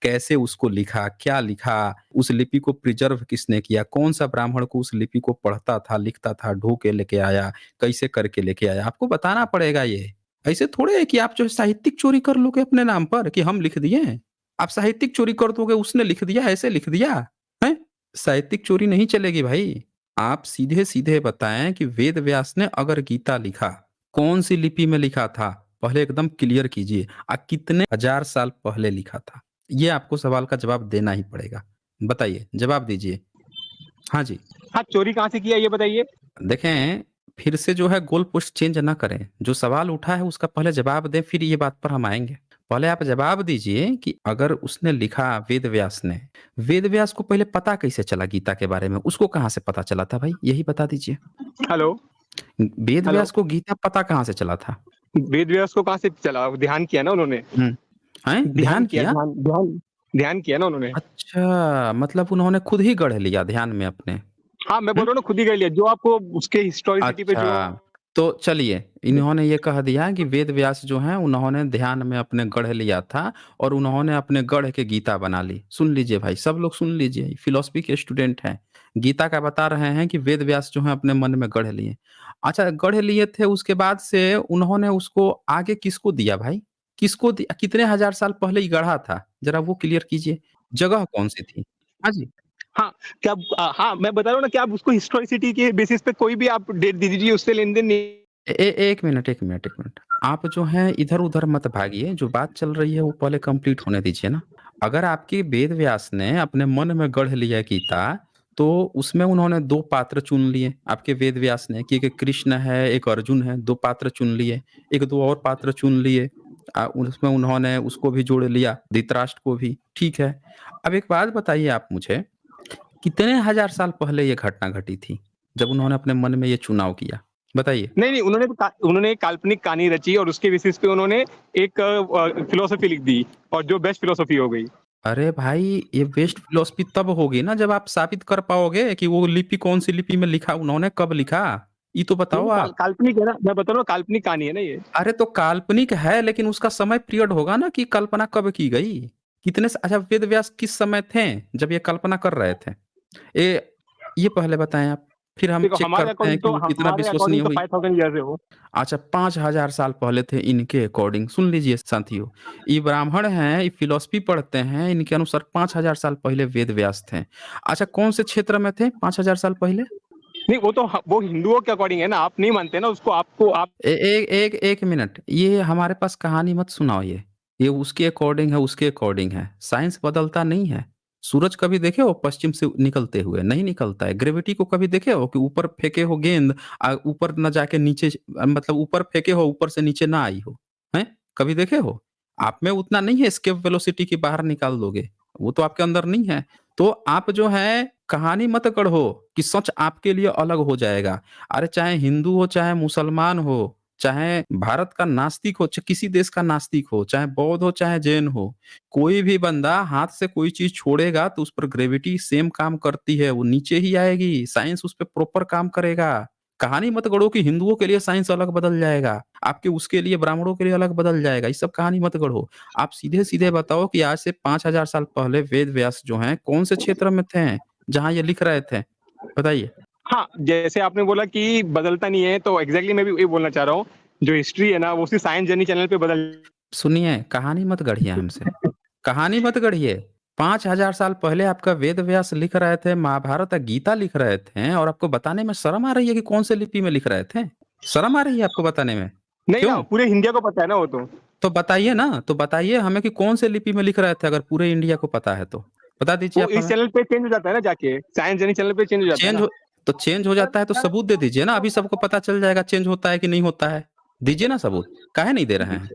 Speaker 1: कैसे उसको लिखा, क्या लिखा, उस लिपि को प्रिजर्व किसने किया, कौन सा ब्राह्मण को उस लिपि को पढ़ता था, लिखता था, ढो के लेके आया, कैसे करके लेके आया, आपको बताना पड़ेगा ये। ऐसे थोड़े है कि आप जो है साहित्यिक चोरी कर लोगे अपने नाम पर कि हम लिख दिए। आप साहित्यिक चोरी कर दोगे, उसने लिख दिया, ऐसे लिख दिया, हैं? साहित्यिक चोरी नहीं चलेगी भाई। आप सीधे-सीधे बताएँ कि वेद व्यास ने अगर गीता लिखा, कौन-सी लिपि में लिखा था? पहले एकदम क्लियर कीजिए। कितने हज़ार साल पहले लिखा था? ये आपको सवाल का जवाब देना ही पड़ेगा। बताइए, जवाब दीजिए। हाँ जी।
Speaker 2: हाँ, चोरी कहाँ से किया ये बताइए।
Speaker 1: देखें, फिर से जो है गोल पोस्ट चेंज ना करें। जो सवाल उठा है उसका पहले जवाब दें, फिर ये बात पर हम आएँगे। पहले आप जवाब दीजिए कि अगर उसने लिखा वेद व्यास ने, वेद व्यास को पहले पता कैसे चला गीता के बारे में? उसको कहाँ से पता चला था भाई? यही बता दीजिए।
Speaker 2: हेलो।
Speaker 1: वेद
Speaker 2: हेलो।
Speaker 1: व्यास को गीता पता कहाँ से चला था?
Speaker 2: वेद व्यास को कहाँ से चला, ध्यान किया ना उन्होंने।
Speaker 1: हुँ। हैं?
Speaker 2: ध्यान
Speaker 1: ध्यान
Speaker 2: किया,
Speaker 1: किया?
Speaker 2: ध्यान ध्यान ध्यान किया ना उन्होंने।
Speaker 1: अच्छा, मतलब उन्होंने खुद ही गढ़ लिया ध्यान में अपने।
Speaker 2: हाँ, मैं बोल
Speaker 1: हुँ?
Speaker 2: रहा हूँ ना, खुद ही कर लिया जो आपको उसके हिस्टोरिसिटी पे जो।
Speaker 1: अच्छा, तो चलिए, इन्होंने ये कह दिया कि वेद व्यास जो हैं उन्होंने ध्यान में अपने गढ़ लिया था और उन्होंने अपने गढ़ के गीता बना ली। सुन लीजिए भाई, सब लोग सुन लीजिए, फिलॉसफी के स्टूडेंट हैं। गीता का बता रहे हैं कि वेद व्यास जो हैं अपने मन में गढ़ लिए। अच्छा, गढ़ लिए थे, उसके बाद से उन्होंने उसको आगे किसको दिया भाई? किसको दि कितने हज़ार साल पहले ये गढ़ा था? ज़रा वो क्लियर कीजिए। जगह कौन-सी थी? हाँ जी।
Speaker 2: हाँ, क्या हाँ, मैं बता रहा हूँ ना कि आप उसको हिस्टोरिसिटी के बेसिस पे कोई भी आप डेट दे दीजिए, उससे लेन-देन नहीं।
Speaker 1: 1 मिनट, 1 मिनट, 1 मिनट। आप जो हैं इधर-उधर मत भागिए, जो बात चल रही है वो पहले कंप्लीट होने दीजिए ना। अगर आपके वेद व्यास ने अपने मन में गढ़ लिया गीता, तो उसमें उन्होंने 2 पात्र चुन लिए, आपके वेद व्यास ने, कि एक कृष्ण है, एक अर्जुन है, 2 पात्र चुन लिए। 1-2 और पात्र चुन लिए। उसमें उन्होंने उसको भी जोड़ लिया, धृतराष्ट्र को भी, ठीक है। अब एक बात बताइए आप मुझे, कितने हज़ार साल पहले ये घटना घटी थी, जब उन्होंने अपने मन में ये चुनाव किया? बताइए।
Speaker 2: नहीं, नहीं, उन्होंने एक काल्पनिक कहानी रची और उसके बेसिस पे उन्होंने एक फिलॉसफी लिख दी और जो बेस्ट फिलॉसफी हो गई।
Speaker 1: अरे भाई, ये बेस्ट फिलॉसफी तब होगी ना जब आप साबित कर पाओगे कि वो लिपि कौन-सी लिपि में लिखा, उन्होंने कब लिखा? ये तो
Speaker 2: ये
Speaker 1: बताओ आप।
Speaker 2: काल्पनिक है ना, मैं बता रहा हूँ काल्पनिक कहानी है ना ये।
Speaker 1: अरे तो काल्पनिक है, लेकिन उसका समय पीरियड होगा ना कि कल्पना कब की गई? अच्छा, वेद व्यास किस समय थे जब ये कल्पना कर रहे थे? ये ये पहले बताएँ आप। फिर हम
Speaker 2: देखो
Speaker 1: चेक
Speaker 2: हमारे
Speaker 1: करते हैं
Speaker 2: अकॉर्डिंग
Speaker 1: कि
Speaker 2: तो
Speaker 1: वो कितना
Speaker 2: हमारे
Speaker 1: विश्वसनीय
Speaker 2: अकॉर्डिंग तो
Speaker 1: हुई।
Speaker 2: 5000 ईयर्स है वो।
Speaker 1: अच्छा 5000 साल पहले थे इनके अकॉर्डिंग, सुन लीजिए साथियों, ये ब्राह्मण हैं, ये फिलॉसफी पढ़ते हैं, इनके अनुसार 5000 साल पहले वेद व्यास थे। अच्छा कौन से क्षेत्र में थे 5000 साल पहले?
Speaker 2: नहीं वो तो वो हिंदुओं के अकॉर्डिंग है ना, आप नहीं मानते ना उसको, आपको आप
Speaker 1: ए एक एक एक मिनट, ये हमारे पास कहानी मत सुनाओ ये उसके अकॉर्डिंग है, उसके अकॉर्डिंग है। साइंस बदलता नहीं है। सूरज कभी देखे हो पश्चिम से निकलते हुए? नहीं निकलता है। ग्रेविटी को कभी देखे हो कि ऊपर फेंके हो गेंद ऊपर ना जाके नीचे मतलब ऊपर फेंके हो, ऊपर से नीचे ना आई हो? हैं? कभी देखे हो? आप में उतना नहीं है एस्केप वेलोसिटी कि बाहर निकाल दोगे, वो तो आपके अंदर नहीं है। तो आप जो है कहानी मत गढ़ो कि सच आपके लिए अलग हो जाएगा। अरे चाहे हिंदू हो, चाहे मुसलमान हो, चाहे भारत का नास्तिक हो, किसी देश का नास्तिक हो, चाहे बौद्ध हो, चाहे जैन हो, कोई भी बंदा हाथ से कोई चीज़ छोड़ेगा तो उस पर ग्रेविटी सेम काम करती है, वो नीचे ही आएगी, साइंस उस पे प्रॉपर काम करेगा। कहानी मत गढ़ो कि हिंदुओं के लिए साइंस अलग बदल जाएगा, आपके उसके लिए ब्राह्मणों के लिए अलग बदल जाएगा, ये सब कहानी मत गढ़ो। आप सीधे-सीधे बताओ कि आज से 5000 साल पहले वेद व्यास जो हैं, कौन से क्षेत्र में थे, जहाँ ये लिख रहे थे? बताइए।
Speaker 2: हाँ, जैसे आपने बोला कि बदलता नहीं है, तो एग्ज़ैक्टली मैं भी वही बोलना चाह रहा हूँ। जो हिस्ट्री है ना, वो उसी साइंस जर्नी चैनल पे बदल
Speaker 1: सुनिए, कहानी मत गढ़िए हमसे, कहानी मत गढ़िए। 5000 साल पहले आपका वेद व्यास लिख रहे थे, महाभारत और गीता लिख रहे थे और आपको बताने में शर्म आ रही है कि कौन से लिपि में लिख रहे थे? शर्म आ रही है आपको बताने में?
Speaker 2: नहीं ना,
Speaker 1: क्यों?
Speaker 2: पूरे इंडिया को पता है ना वो तो।
Speaker 1: तो बताइए ना, तो बताइए हमें कि कौन से लिपि में लिख रहे थे अगर पूरे इंडिया को पता है तो? बता दीजिए
Speaker 2: वो
Speaker 1: आप
Speaker 2: इस
Speaker 1: हमें।
Speaker 2: चैनल पे चेंज हो जाता है ना जाके, साइंस जर्नी चैनल पे चेंज हो जाता है
Speaker 1: चेंज
Speaker 2: ना।
Speaker 1: हो तो चेंज हो जाता है तो सबूत दे दीजिए ना, अभी सबको पता चल जाएगा चेंज होता है कि नहीं होता है। दीजिए ना सबूत, काहे नहीं दे रहे हैं?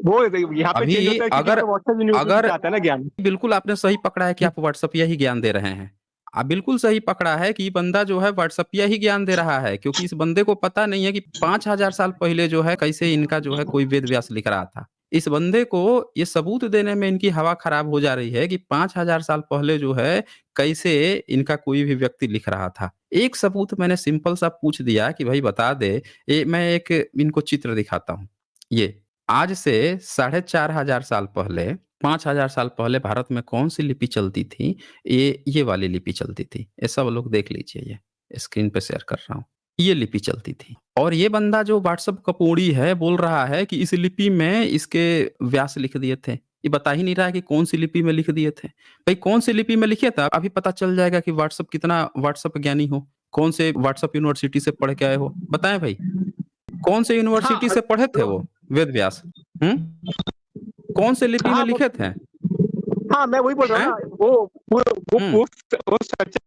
Speaker 2: वो यहाँ पे चेंज
Speaker 1: अभी
Speaker 2: होता है क्योंकि
Speaker 1: अगर
Speaker 2: हमें व्हाट्सएप यूनिवर्सिटी
Speaker 1: अगर
Speaker 2: से आता है ना ज्ञान।
Speaker 1: बिल्कुल आपने सही पकड़ा है कि आप व्हाट्सएपिया ही ज्ञान दे रहे हैं। आप बिल्कुल सही पकड़ा है कि ये बंदा जो है व्हाट्सएपिया ही ज्ञान दे रहा है क्योंकि इस बंदे को पता नहीं है कि 5000 साल पहले जो है कैसे इनका जो है कोई वेद व्यास लिख रहा था। इस बंदे को ये सबूत देने में इनकी हवा खराब हो जा रही है कि 5000 साल पहले जो है कैसे इनका कोई भी व्यक्ति लिख रहा था। एक सबूत मैंने सिंपल सा पूछ दिया कि भाई बता दे, मैं एक इनको चित्र दिखाता हूँ। ये आज से 4500 साल पहले 5000 साल पहले भारत में कौन-सी लिपि चलती थी? ये वाली लिपि चलती थी। ये सब लोग देख लीजिए ये, स्क्रीन पे शेयर कर रहा हूँ। ये लिपि चलती थी और ये बंदा जो व्हाट्सएप कपोड़ी है, बोल रहा है कि इस लिपि में इसके व्यास लिख दिए थे। ये बता ही नहीं रहा है कि कौन-सी लिपि में लिख दिए थे। भई कौन-सी लिपि में लिखे थे? अभी पता चल जाएगा कि व्हाट्सएप कितना व्हाट्सएप ज्ञानी हो। कौन से व्हाट्सएप यूनिवर्सिटी से पढ़ के आए हो? बताएँ भई। कौन से यूनिवर्सिटी
Speaker 2: हाँ,
Speaker 1: से पढ़े थे वो वेद व्यास? हुँ? कौन से लिपि में
Speaker 2: हाँ,
Speaker 1: लिखे थे?
Speaker 2: हाँ, मैं वही बोल रहा हूँ
Speaker 1: हैं?
Speaker 2: ना, वो पूरे
Speaker 1: हुँ।
Speaker 2: वो सच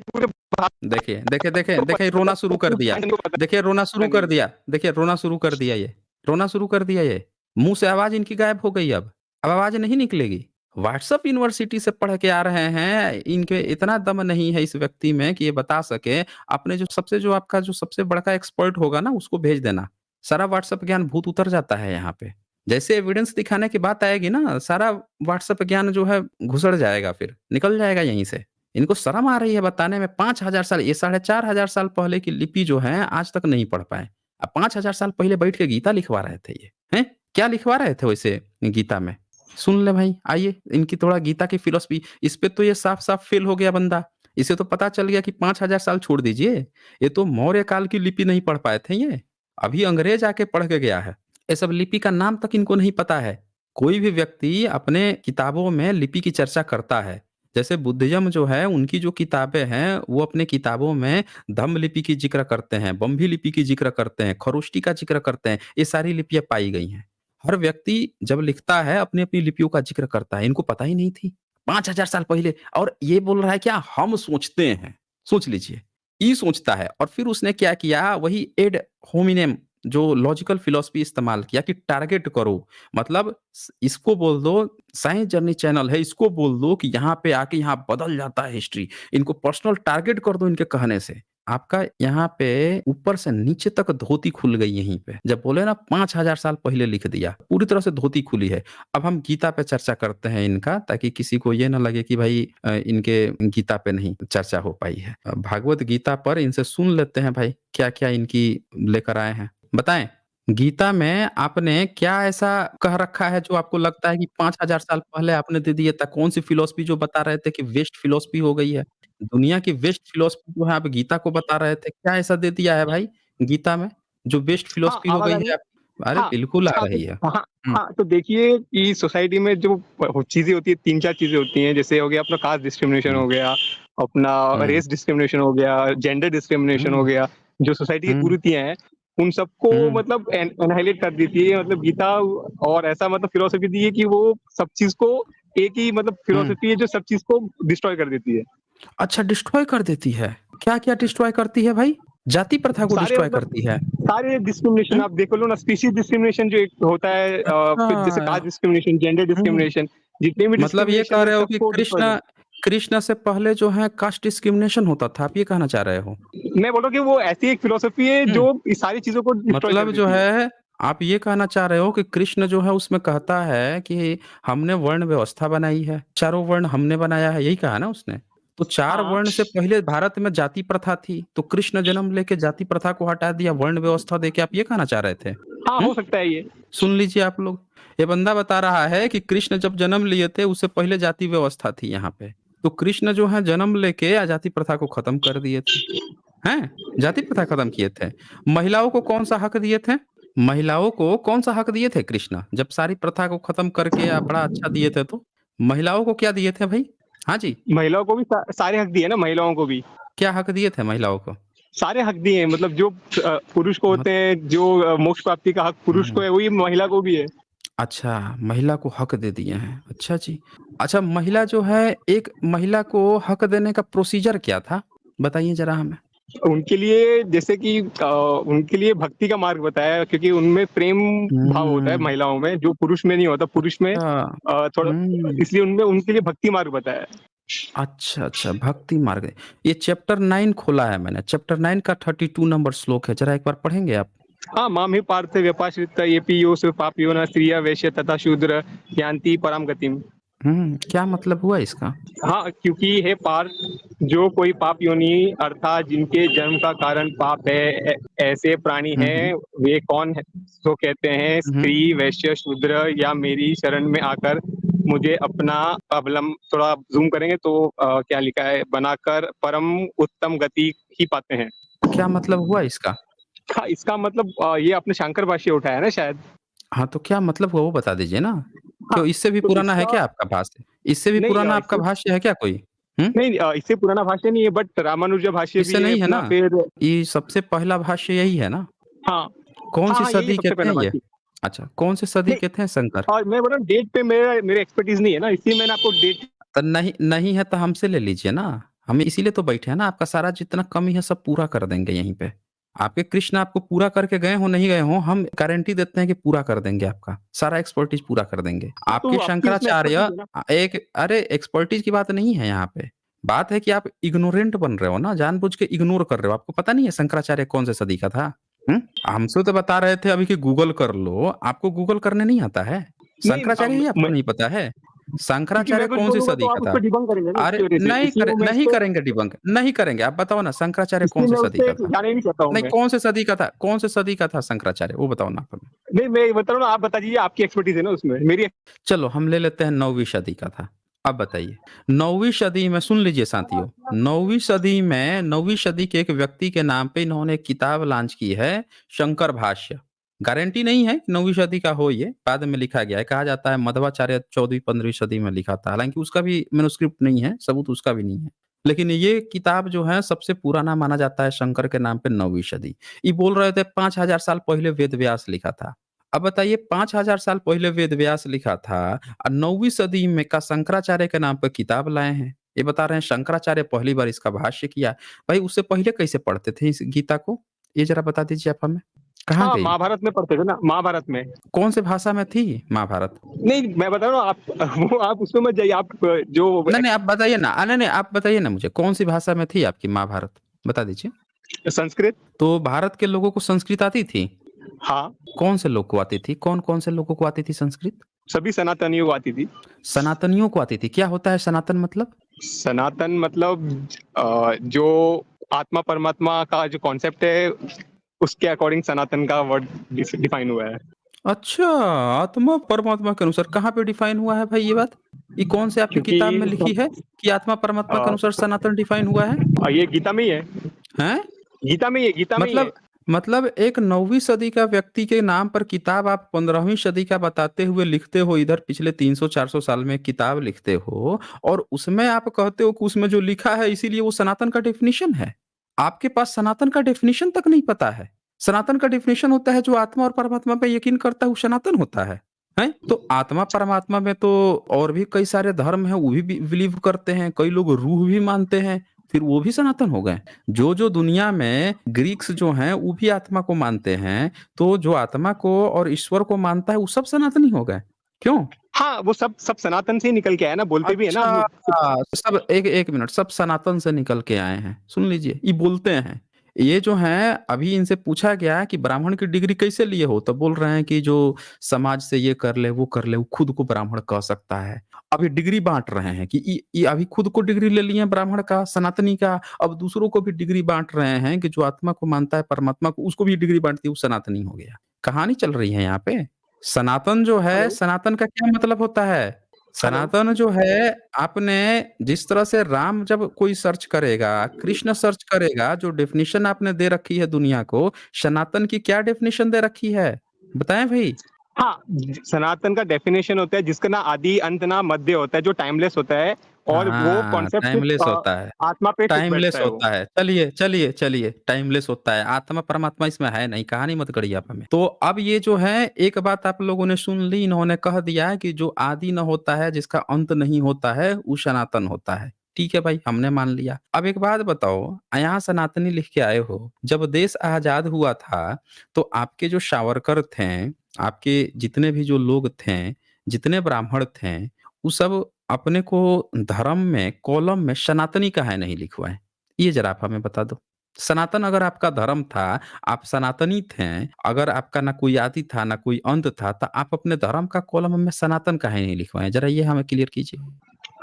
Speaker 2: पूरे भारत
Speaker 1: देखिए, देखिए, देखिए,
Speaker 2: को
Speaker 1: देखिए
Speaker 2: पता
Speaker 1: रोना
Speaker 2: है, वो
Speaker 1: शुरू कर
Speaker 2: पूरे
Speaker 1: दिया।
Speaker 2: साइंस को पता
Speaker 1: देखिए रोना शुरू कर
Speaker 2: नहीं।
Speaker 1: दिया। देखिए रोना शुरू कर दिया ये। रोना शुरू कर दिया ये। मुँह से आवाज़ इनकी गायब हो गई अब। अब आवाज़ नहीं निकलेगी। व्हाट्सएप यूनिवर्सिटी से पढ़ के आ रहे हैं, इनके इतना दम नहीं है इस व्यक्ति में कि ये बता सके, अपने जो आपका जो सबसे बड़का एक्सपर्ट होगा ना उसको भेज देना। सारा व्हाट्सएप ज्ञान भूत उतर जाता है यहाँ पे। जैसे एविडेंस दिखाने की बात आएगी ना, सारा व्हाट्सएप ज्ञान जो है घुसड़ जाएगा फिर, निकल जाएगा यहीं से। इनको शर्म आ रही है बताने में 5000 साल ये 4500 साल पहले की लिपि जो है आज तक नहीं पढ़ पाए। अब 5000 साल पहले बैठ के गीता लिखवा रहे थे ये, हैं? क्या लिखवा रहे थे वैसे गीता में? सुन ले भाई, आइए इनकी थोड़ा गीता की फिलॉसफी इस पे तो ये साफ-साफ फेल हो गया बंदा। इसे तो पता चल गया कि 5000 साल छोड़ दीजिए, ये तो मौर्य काल की लिपि नहीं पढ़ पाए थे ये। अभी अंग्रेज आके पढ़ के गया है। ये सब लिपि का नाम तक इनको नहीं पता है। कोई भी व्यक्ति अपने किताबों में लिपि की चर्चा करता है। जैसे बुद्धिज़्म जो है उनकी जो किताबें हैं वो अपने किताबों में धम्म लिपि की ज़िक्र करते हैं, बम्भी लिपि की ज़िक्र करते हैं, खरोष्टी का ज़िक्र करते हैं। ये सारी लिपियाँ पाई गई हैं। हर व्यक्ति जब लिखता है अपनी-अपनी लिपियों का ज़िक्र करता है। इनको पता ही नहीं थी। 5000 साल पहले और ये बोल रहा है क्या हम सोचते हैं। सोच लीजिए। ये सोचता है और फिर उसने क्या किया वही एड होमिनेम जो लॉजिकल फिलॉसफी इस्तेमाल किया कि टारगेट करो। मतलब इसको बोल दो साइंस जर्नी चैनल है, इसको बोल दो कि यहाँ पे आके यहाँ बदल जाता है हिस्ट्री। इनको पर्सनल टारगेट कर दो इनके कहने से। आपका यहाँ पे ऊपर से नीचे तक धोती खुल गई यहीं पे। जब बोले ना 5000 साल पहले लिख दिया, पूरी तरह से धोती खुली है। अब हम गीता पे चर्चा करते हैं इनका ताकि किसी को ये ना लगे कि भाई इनके गीता पे नहीं चर्चा हो पाई है। भागवत गीता पर इनसे सुन लेते हैं भाई, क्या-क्या इनकी लेकर आए हैं। बताएँ? गीता में आपने क्या ऐसा कह रखा है जो आपको लगता है कि 5000 साल पहले आपने दे दिया था? कौन-सी फिलॉसफी जो बता रहे थे कि वेस्ट फिलॉसफी हो गई है? दुनिया की बेस्ट फिलॉसफी जो है आप गीता को बता रहे थे, क्या ऐसा दे दिया है भाई गीता में, जो बेस्ट
Speaker 2: हाँ,
Speaker 1: फिलॉसफी हो
Speaker 2: आवाज़
Speaker 1: गई
Speaker 2: आ रही
Speaker 1: है
Speaker 2: है?
Speaker 1: आप अरे
Speaker 2: हाँ,
Speaker 1: बिल्कुल आ
Speaker 2: हाँ,
Speaker 1: रही है।
Speaker 2: तो हाँ,
Speaker 1: हुँ,
Speaker 2: हाँ, तो देखिए कि सोसाइटी में जो चीज़ें होती हैं, 3-4 चीज़ें होती हैं, जैसे हो गया अपना कास्ट डिस्क्रिमिनेशन
Speaker 1: हुँ,
Speaker 2: हो गया, अपना
Speaker 1: हुँ,
Speaker 2: रेस डिस्क्रिमिनेशन हो गया, जेंडर डिस्क्रिमिनेशन हो
Speaker 1: हुँ,
Speaker 2: गया, जो सोसाइटी की
Speaker 1: हुँ,
Speaker 2: कुरीतियाँ हैं, उन सबको
Speaker 1: हुँ,
Speaker 2: मतलब एनाहिलेट कर देती है मतलब गीता और ऐसा मतलब फिलॉसफी दी है कि वो सब चीज़ को एक ही मतलब
Speaker 1: हुँ।
Speaker 2: फिलॉसफी है जो सब चीज़ को डिस्ट्रॉय कर देती है।
Speaker 1: अच्छा डिस्ट्रॉय कर देती है। क्या-क्या डिस्ट्रॉय करती है भाई? जाति प्रथा को
Speaker 2: सारे
Speaker 1: डिस्ट्रॉय
Speaker 2: मतलब
Speaker 1: करती है।
Speaker 2: सारे डिस्क्रिमिनेशन
Speaker 1: हुँ?
Speaker 2: आप देख लो ना स्पीशीज़ डिस्क्रिमिनेशन जो एक होता है
Speaker 1: अच्छा।
Speaker 2: फिर जैसे कास्ट डिस्क्रिमिनेशन, जेंडर
Speaker 1: हुँ,
Speaker 2: डिस्क्रिमिनेशन, जितने भी
Speaker 1: मतलब ये
Speaker 2: डिस्क्रिमिनेशन
Speaker 1: कह
Speaker 2: है
Speaker 1: रहे हो कि
Speaker 2: सबको डिस्ट्रॉय कर
Speaker 1: कृष्ण कृष्ण से पहले जो है कास्ट डिस्क्रिमिनेशन होता था, आप ये कहना चाह रहे हो?
Speaker 2: मैं बोल रहा हूँ कि वो ऐसी एक फिलॉसफी है
Speaker 1: हुँ,
Speaker 2: जो इस सारी चीज़ों को डिस्ट्रॉय कर
Speaker 1: मतलब जो
Speaker 2: देती है।
Speaker 1: है आप ये कहना चाह रहे हो कि कृष्ण जो है उसमें कहता है कि हमने वर्ण व्यवस्था बनाई है, चारों वर्ण हमने बनाया है, यही कहा ना उसने? तो 4
Speaker 2: हाँ,
Speaker 1: वर्ण से पहले भारत में जाति प्रथा थी, तो कृष्ण जन्म लेके जाति प्रथा को हटा दिया, वर्ण व्यवस्था देके आप ये कहना चाह रहे थे?
Speaker 2: हाँ,
Speaker 1: हुँ?
Speaker 2: हो सकता है ये।
Speaker 1: सुन लीजिए आप लोग, ये बंदा बता रहा है कि कृष्ण जब जन्म लिए थे उससे पहले जाति व्यवस्था थी यहाँ पे। तो कृष्ण जो है जन्म लेके जाति प्रथा को खत्म कर दिए थे, हैं? जाति प्रथा खत्म किए थे। महिलाओं को कौन-सा हक दिए थे? महिलाओं को कौन-सा हक दिए थे कृष्ण? जब सारी प्रथा को खत्म करके आप बड़ा अच्छा दिए थे तो? महिलाओं को क्या दिए थे भई? हाँ जी,
Speaker 2: महिलाओं को भी सारे हक दिए ना महिलाओं को भी।
Speaker 1: क्या हक दिए थे महिलाओं को?
Speaker 2: सारे हक दिए हैं मतलब जो पुरुष को
Speaker 1: मत
Speaker 2: होते हैं, जो मोक्ष प्राप्ति का हक पुरुष को
Speaker 1: हुँ।
Speaker 2: है, वही महिला को भी है।
Speaker 1: अच्छा, महिला को हक दे दिए हैं। अच्छा जी। अच्छा महिला जो है एक महिला को हक देने का प्रोसीजर क्या था? बताइए ज़रा हमें।
Speaker 2: उनके लिए जैसे कि उनके लिए भक्ति का मार्ग बताया क्योंकि उनमें प्रेम भाव होता है
Speaker 1: हुँ,
Speaker 2: महिलाओं में, जो पुरुष में नहीं होता। पुरुष में
Speaker 1: अच्छा।
Speaker 2: थोड़ा
Speaker 1: हुँ।
Speaker 2: इसलिए उनमें उनके लिए भक्ति मार्ग बताया है।
Speaker 1: अच्छा, अच्छा भक्ति मार्ग। ये चैप्टर 9 खोला है मैंने। चैप्टर 9 का 32 नंबर श्लोक है। ज़रा एक बार पढ़ेंगे आप?
Speaker 2: हाँ, मां ही पार्थ व्यपाश्रिता येपि योऽसि पापयो न स्त्रियः वैश्य तथा शूद्र यान्ति परां गतिम्।
Speaker 1: क्या मतलब हुआ इसका?
Speaker 2: हाँ, क्योंकि हे पार्थ जो कोई पाप योनि अर्थात जिनके जन्म का कारण पाप है ऐसे प्राणी
Speaker 1: हुँ, हुँ।
Speaker 2: हैं वे कौन है? सो कहते हैं
Speaker 1: हुँ, हुँ।
Speaker 2: स्त्री, वैश्य, शूद्र या मेरी शरण में आकर मुझे अपना अवलंब थोड़ा ज़ूम करेंगे तो क्या लिखा है बनाकर परम उत्तम गति ही पाते हैं।
Speaker 1: क्या मतलब हुआ इसका?
Speaker 2: हाँ, इसका मतलब ये आपने शंकर भाष्य उठाया है ना शायद?
Speaker 1: हाँ, तो क्या मतलब हुआ वो बता दीजिए ना?
Speaker 2: हाँ,
Speaker 1: क्यों इससे भी
Speaker 2: तो
Speaker 1: पुराना है
Speaker 2: इसका
Speaker 1: क्या आपका भाष्य? इससे भी
Speaker 2: नहीं
Speaker 1: पुराना आपका
Speaker 2: इससे
Speaker 1: भाष्य है क्या कोई? हुँ?
Speaker 2: नहीं इससे पुराना भाष्य नहीं है बट रामानुज भाष्य
Speaker 1: इससे
Speaker 2: भी है
Speaker 1: नहीं है
Speaker 2: अपना
Speaker 1: ना?
Speaker 2: फिर
Speaker 1: ये सबसे पहला भाष्य यही है ना?
Speaker 2: हाँ। हाँ,
Speaker 1: कौन-सी
Speaker 2: हाँ, यही है
Speaker 1: सदी के
Speaker 2: सबसे
Speaker 1: थे
Speaker 2: पहला
Speaker 1: ये?
Speaker 2: भाष्य।
Speaker 1: अच्छा, कौन-से सदी
Speaker 2: नहीं
Speaker 1: के थे शंकर?
Speaker 2: और मैं बोल रहा हूँ डेट पे मेरा एक्सपर्टीज़ नहीं है ना इसलिए मैंने आपको डेट
Speaker 1: तो नहीं नहीं है तो हमसे ले लीजिए ना। हम इसीलिए तो बैठे हैं ना, आपका सारा जितना कमी है सब पूरा कर देंगे यहीं पे। आपके कृष्ण आपको पूरा करके गए हों, नहीं गए हों, हम गारंटी देते हैं कि पूरा कर देंगे आपका। सारा एक्सपर्टीज़ पूरा कर देंगे।
Speaker 2: हाँ, तो
Speaker 1: आपके
Speaker 2: आपकी उसमें
Speaker 1: शंकराचार्य
Speaker 2: एक्सपर्टीज़ है ना।
Speaker 1: एक अरे एक्सपर्टीज़ की बात नहीं है यहाँ पे। बात है कि आप इग्नोरेंट बन रहे हो ना, जानबूझ के इग्नोर कर रहे हो। आपको पता नहीं है शंकराचार्य कौन से सदी का था? हुँ? हमसे तो बता रहे थे अभी कि गूगल कर लो, आपको गूगल करने नहीं आता है?
Speaker 2: नहीं
Speaker 1: शंकराचार्य ही
Speaker 2: मैं
Speaker 1: आपको नहीं पता है?
Speaker 2: क्योंकि
Speaker 1: शंकराचार्य
Speaker 2: मैं कुछ
Speaker 1: कौन-सी
Speaker 2: बोलूँगा
Speaker 1: सदी
Speaker 2: तो
Speaker 1: का
Speaker 2: आप उस
Speaker 1: था?
Speaker 2: पे डिबंक करेंगे ना
Speaker 1: अरे!
Speaker 2: उसकी वजह से, इसलिए वो मैं
Speaker 1: नहीं
Speaker 2: इसको
Speaker 1: करेंगे डिबंक, नहीं करेंगे। आप बताओ ना शंकराचार्य
Speaker 2: इसलिए
Speaker 1: कौन-से
Speaker 2: मैं
Speaker 1: सदी
Speaker 2: उसपे
Speaker 1: का था?
Speaker 2: जाना ही नहीं चाहता हूँ
Speaker 1: नहीं
Speaker 2: मैं।
Speaker 1: कौन-से सदी का था कौन-से सदी का था शंकराचार्य? वो बताओ ना आप हमें।
Speaker 2: नहीं मैं ये बता रहा हूँ ना आप बता दीजिए आपकी एक्सपर्टीज़ है ना उसमें, मेरी
Speaker 1: चलो हम ले लेते हैं 9वीं सदी का था। अब बताइए 9वीं सदी में सुन लीजिए साथियों, 9वीं सदी के एक व्यक्ति के नाम पे इन्होंने एक किताब लॉन्च की है शंकर भाष्य। गारंटी नहीं है कि 9वीं सदी का हो ये, बाद में लिखा गया है। कहा जाता है मध्वाचार्य 14वीं-15वीं सदी में लिखा था। हालाँकि उसका भी मैन्युस्क्रिप्ट नहीं है, सबूत उसका भी नहीं है। लेकिन ये किताब जो है सबसे पुराना माना जाता है शंकर के नाम पे 9वीं सदी। ये बोल रहे थे 5000 साल पहले वेद व्यास लिखा था। अब बताइए 5000 साल पहले वेद व्यास लिखा था और 9वीं सदी में का शंकराचार्य के नाम पे किताब लाए हैं। ये बता रहे हैं शंकराचार्य पहली बार इसका भाष्य किया। भाई उससे पहले कैसे पढ़ते थे इस गीता को? ये ज़रा बता दीजिए आप हमें। कहाँ
Speaker 2: हाँ,
Speaker 1: गई?
Speaker 2: महाभारत में पढ़ते थे ना, महाभारत में।
Speaker 1: कौन से भाषा में थी महाभारत?
Speaker 2: नहीं, मैं बता रहा हूँ आप वो आप उसमें मत जाइए, आप जो
Speaker 1: नहीं, नहीं आप बताइए ना। नहीं, नहीं आप बताइए ना मुझे कौन-सी भाषा में थी आपकी महाभारत? बता दीजिए।
Speaker 2: संस्कृत
Speaker 1: तो भारत के लोगों को संस्कृत आती थी?
Speaker 2: हाँ,
Speaker 1: कौन से लोग को आती थी? कौन-कौन से लोगों को आती थी संस्कृत?
Speaker 2: सभी सनातनियों को आती थी।
Speaker 1: सनातनियों को आती थी। क्या होता है सनातन मतलब?
Speaker 2: सनातन मतलब जो आत्मा परमात्मा का जो कॉन्सेप्ट है, उसके अकॉर्डिंग सनातन का वर्ड डिफाइन हुआ है।
Speaker 1: अच्छा, आत्मा परमात्मा के अनुसार कहाँ पे डिफाइन हुआ है भाई ये बात? ये कौन से आपकी
Speaker 2: क्योंकि
Speaker 1: किताब में लिखी है कि आत्मा परमात्मा के
Speaker 2: अ,
Speaker 1: अनुसार सनातन डिफाइन हुआ है?
Speaker 2: ये गीता में ही है।
Speaker 1: हैं?
Speaker 2: गीता में ही है, गीता में ही है।
Speaker 1: मतलब एक 9वीं सदी का व्यक्ति के नाम पर किताब आप 15वीं सदी का बताते हुए लिखते हो, इधर पिछले 300-400 साल में किताब लिखते हो और उसमें आप कहते हो कि उसमें जो लिखा है इसीलिए वो सनातन का डेफिनिशन है। आपके पास सनातन का डेफिनिशन तक नहीं पता है। सनातन का डेफिनिशन होता है जो आत्मा और परमात्मा पे यकीन करता है वो सनातन होता है। हैं? तो आत्मा परमात्मा में तो और भी कई सारे धर्म हैं, वो भी बिलीव करते हैं, कई लोग रूह भी मानते हैं, फिर वो भी सनातन हो गए। जो दुनिया में ग्रीक्स जो हैं वो भी आत्मा को मानते हैं, तो जो आत्मा को और ईश्वर को मानता है वो सब सनातनी हो गए। क्यों?
Speaker 2: हाँ, वो सब सब सनातन से ही निकल के आया ना, बोलते भी है ना
Speaker 1: अच्छा,
Speaker 2: हम।
Speaker 1: सब एक मिनट, सब सनातन से निकल के आए हैं। सुन लीजिए, ये बोलते हैं। ये जो हैं अभी इनसे पूछा गया कि ब्राह्मण की डिग्री कैसे लिए हो? तब बोल रहे हैं कि जो समाज से ये कर ले, वो कर ले, वो खुद को ब्राह्मण कह सकता है। अभी डिग्री बाँट रहे हैं कि ये अभी खुद को डिग्री ले लिए हैं ब्राह्मण का, सनातनी का, अब दूसरों को भी डिग्री बाँट रहे हैं कि जो आत्मा को मानता है, परमात्मा को, उसको भी डिग्री बाँट दी, वो सनातनी हो गया। कहानी चल रही है यहाँ पे। सनातन जो है,
Speaker 2: हेलो,
Speaker 1: सनातन का क्या मतलब होता है?
Speaker 2: हेलो।
Speaker 1: सनातन जो है, आपने जिस तरह से राम जब कोई सर्च करेगा, कृष्ण सर्च करेगा, जो डेफिनिशन आपने दे रखी है दुनिया को, सनातन की क्या डेफिनिशन दे रखी है? बताएँ भई?
Speaker 2: हाँ, सनातन का डेफिनेशन होता है जिसका ना आदि अंत ना मध्य होता है, जो टाइमलेस होता है, और वो
Speaker 1: हाँ,
Speaker 2: कॉन्सेप्ट
Speaker 1: टाइमलेस
Speaker 2: सिर्फ
Speaker 1: होता है।
Speaker 2: आत्मा पे फिट
Speaker 1: टाइमलेस
Speaker 2: बैठता है वो।
Speaker 1: होता है। चलिए, टाइमलेस होता है। आत्मा परमात्मा इसमें है नहीं, कहानी मत गढ़िए आप हमें। तो अब ये जो है एक बात आप लोगों ने सुन ली, इन्होंने कह दिया है कि जो आदि न होता है, जिसका अंत नहीं होता है, वो सनातन होता है। ठीक है भाई, हमने मान लिया। अब एक बात बताओ, यहाँ सनातनी लिख के आए हो, जब देश आज़ाद हुआ था, तो आपके जो सावरकर थे, आपके जितने भी जो लोग थे, जितने ब्राह्मण थे, वो सब अपने को धर्म में कॉलम में सनातनी काहे नहीं लिखवाए? ये ज़रा आप हमें बता दो। सनातन अगर आपका धर्म था, आप सनातनी थे, अगर आपका ना कोई आदि था, ना कोई अंत था, तो आप अपने धर्म का कॉलम में सनातन काहे नहीं लिखवाए? ज़रा ये हमें क्लियर कीजिए।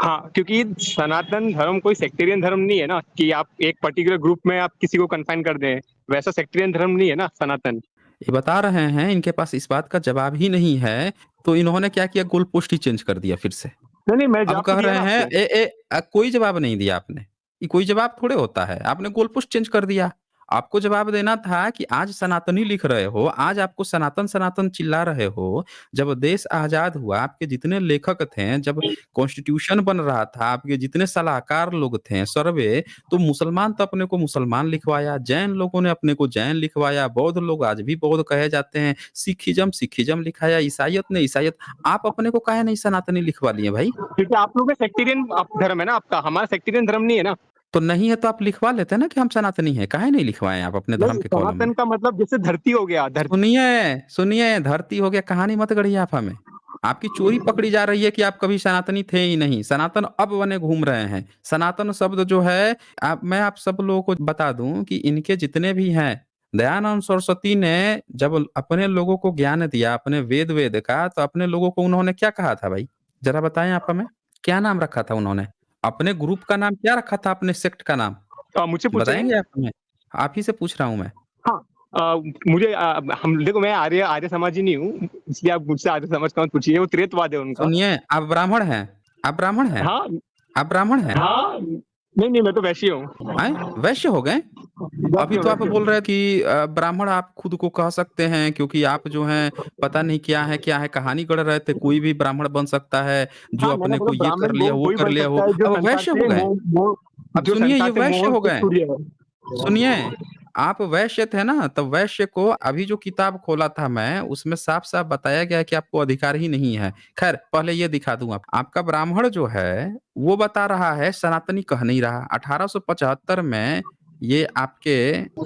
Speaker 2: हाँ, क्योंकि सनातन धर्म कोई सेक्टेरियन धर्म नहीं है ना, कि आप एक पर्टिकुलर ग्रुप में आप किसी को कन्फाइन कर दें। वैसा सेक्टेरियन धर्म नहीं है ना सनातन।
Speaker 1: ये बता रहे हैं, इनके पास इस बात का जवाब ही नहीं है, तो इन्होंने क्या किया, गोल पोस्ट ही चेंज कर दिया फिर से।
Speaker 2: नहीं, नहीं, मैं
Speaker 1: अब
Speaker 2: जवाब तो
Speaker 1: कह
Speaker 2: दिया
Speaker 1: रहे
Speaker 2: ना
Speaker 1: हैं
Speaker 2: आपको।
Speaker 1: कोई जवाब नहीं दिया आपने। ये कोई जवाब थोड़े होता है। आपने गोल पोस्ट चेंज कर दिया। आपको जवाब देना था कि आज सनातनी लिख रहे हो, आज आपको सनातन, सनातन चिल्ला रहे हो। जब देश आज़ाद हुआ, आपके जितने लेखक थे, जब कॉन्स्टिट्यूशन बन रहा था, आपके जितने सलाहकार लोग थे, सर्वे, तो मुसलमान तो अपने को मुसलमान लिखवाया, जैन लोगों ने अपने को जैन लिखवाया, बौद्ध लोग आज भी बौद्ध कहे जाते हैं, सिखिज़्म लिखाया, ईसाइयत ने ईसाइयत। आप अपने को काहे नहीं सनातनी लिखवा लिए भाई?
Speaker 2: क्योंकि आप लोगों का सेक्टेरियन धर्म है ना आपका, हमारा सेक्टेरियन धर्म नहीं है ना।
Speaker 1: तो नहीं है तो आप लिखवा लेते ना कि हम सनातनी हैं, काहे नहीं लिखवाएँ आप अपने धर्म
Speaker 2: नहीं,
Speaker 1: के कॉलम में?
Speaker 2: सनातन का मतलब जैसे धरती हो गया, धरती।
Speaker 1: सुनिए, धरती हो गया, कहानी मत गढ़िए आप हमें। आपकी चोरी पकड़ी जा रही है कि आप कभी सनातनी थे ही नहीं, सनातन अब बने घूम रहे हैं। सनातन शब्द जो है, आप मैं आप सब लोगों को बता दूँ कि इनके जितने भी हैं, दयानंद सरस्वती ने जब अपने लोगों को ज्ञान दिया, अपने वेद का, तो अपने लोगों को उन्होंने क्या कहा था भाई? ज़रा बताएँ आप हमें? क्या नाम रखा था उन्होंने? अपने ग्रुप का नाम क्या रखा था, अपने सेक्ट का नाम?
Speaker 2: मुझसे पूछेंगे।
Speaker 1: बताएँगे आप हमें? आप ही से पूछ रहा हूँ मैं।
Speaker 2: हाँ, मुझे हम देखो, मैं आर्य आर्य समाजी नहीं हूँ, इसलिए आप मुझसे आर्य समाज का मत पूछिए, वो त्रेतवाद है उनका।
Speaker 1: सुनिए, आप ब्राह्मण हैं? आप ब्राह्मण हैं?
Speaker 2: हाँ,
Speaker 1: आप ब्राह्मण हैं?
Speaker 2: हाँ, नहीं, नहीं, मैं तो वैश्य हूँ।
Speaker 1: हैं? वैश्य हो गए? अभी
Speaker 2: वैश्य हूँ,
Speaker 1: तो आप
Speaker 2: वैश्य
Speaker 1: बोल
Speaker 2: हूँ।
Speaker 1: रहे हैं कि ब्राह्मण आप खुद को कह सकते हैं क्योंकि आप जो हैं पता नहीं क्या है, कहानी गढ़ रहे थे, कोई भी ब्राह्मण बन सकता है, जो
Speaker 2: हाँ, मैंने
Speaker 1: अपने
Speaker 2: बोला
Speaker 1: को ये कर
Speaker 2: ब्राह्मण
Speaker 1: लिया,
Speaker 2: वो
Speaker 1: वो
Speaker 2: कोई
Speaker 1: कर
Speaker 2: बन
Speaker 1: लिया
Speaker 2: सकता
Speaker 1: हो,
Speaker 2: है जो
Speaker 1: अब
Speaker 2: संसार
Speaker 1: वैश्य हो
Speaker 2: से
Speaker 1: गए। अब
Speaker 2: जो
Speaker 1: सुनिए,
Speaker 2: संसार
Speaker 1: ये
Speaker 2: से
Speaker 1: वैश्य
Speaker 2: मोह
Speaker 1: हो
Speaker 2: से
Speaker 1: गए।
Speaker 2: छूट गया है।
Speaker 1: सुनिए, आप वैश्य थे ना, तब वैश्य को अभी जो किताब खोला था मैं, उसमें साफ-साफ बताया गया है कि आपको अधिकार ही नहीं है। ख़ैर, पहले ये दिखा दूँ आप आपका ब्राह्मण जो है, वो बता रहा है, सनातनी कह नहीं रहा। 1875 में ये आपके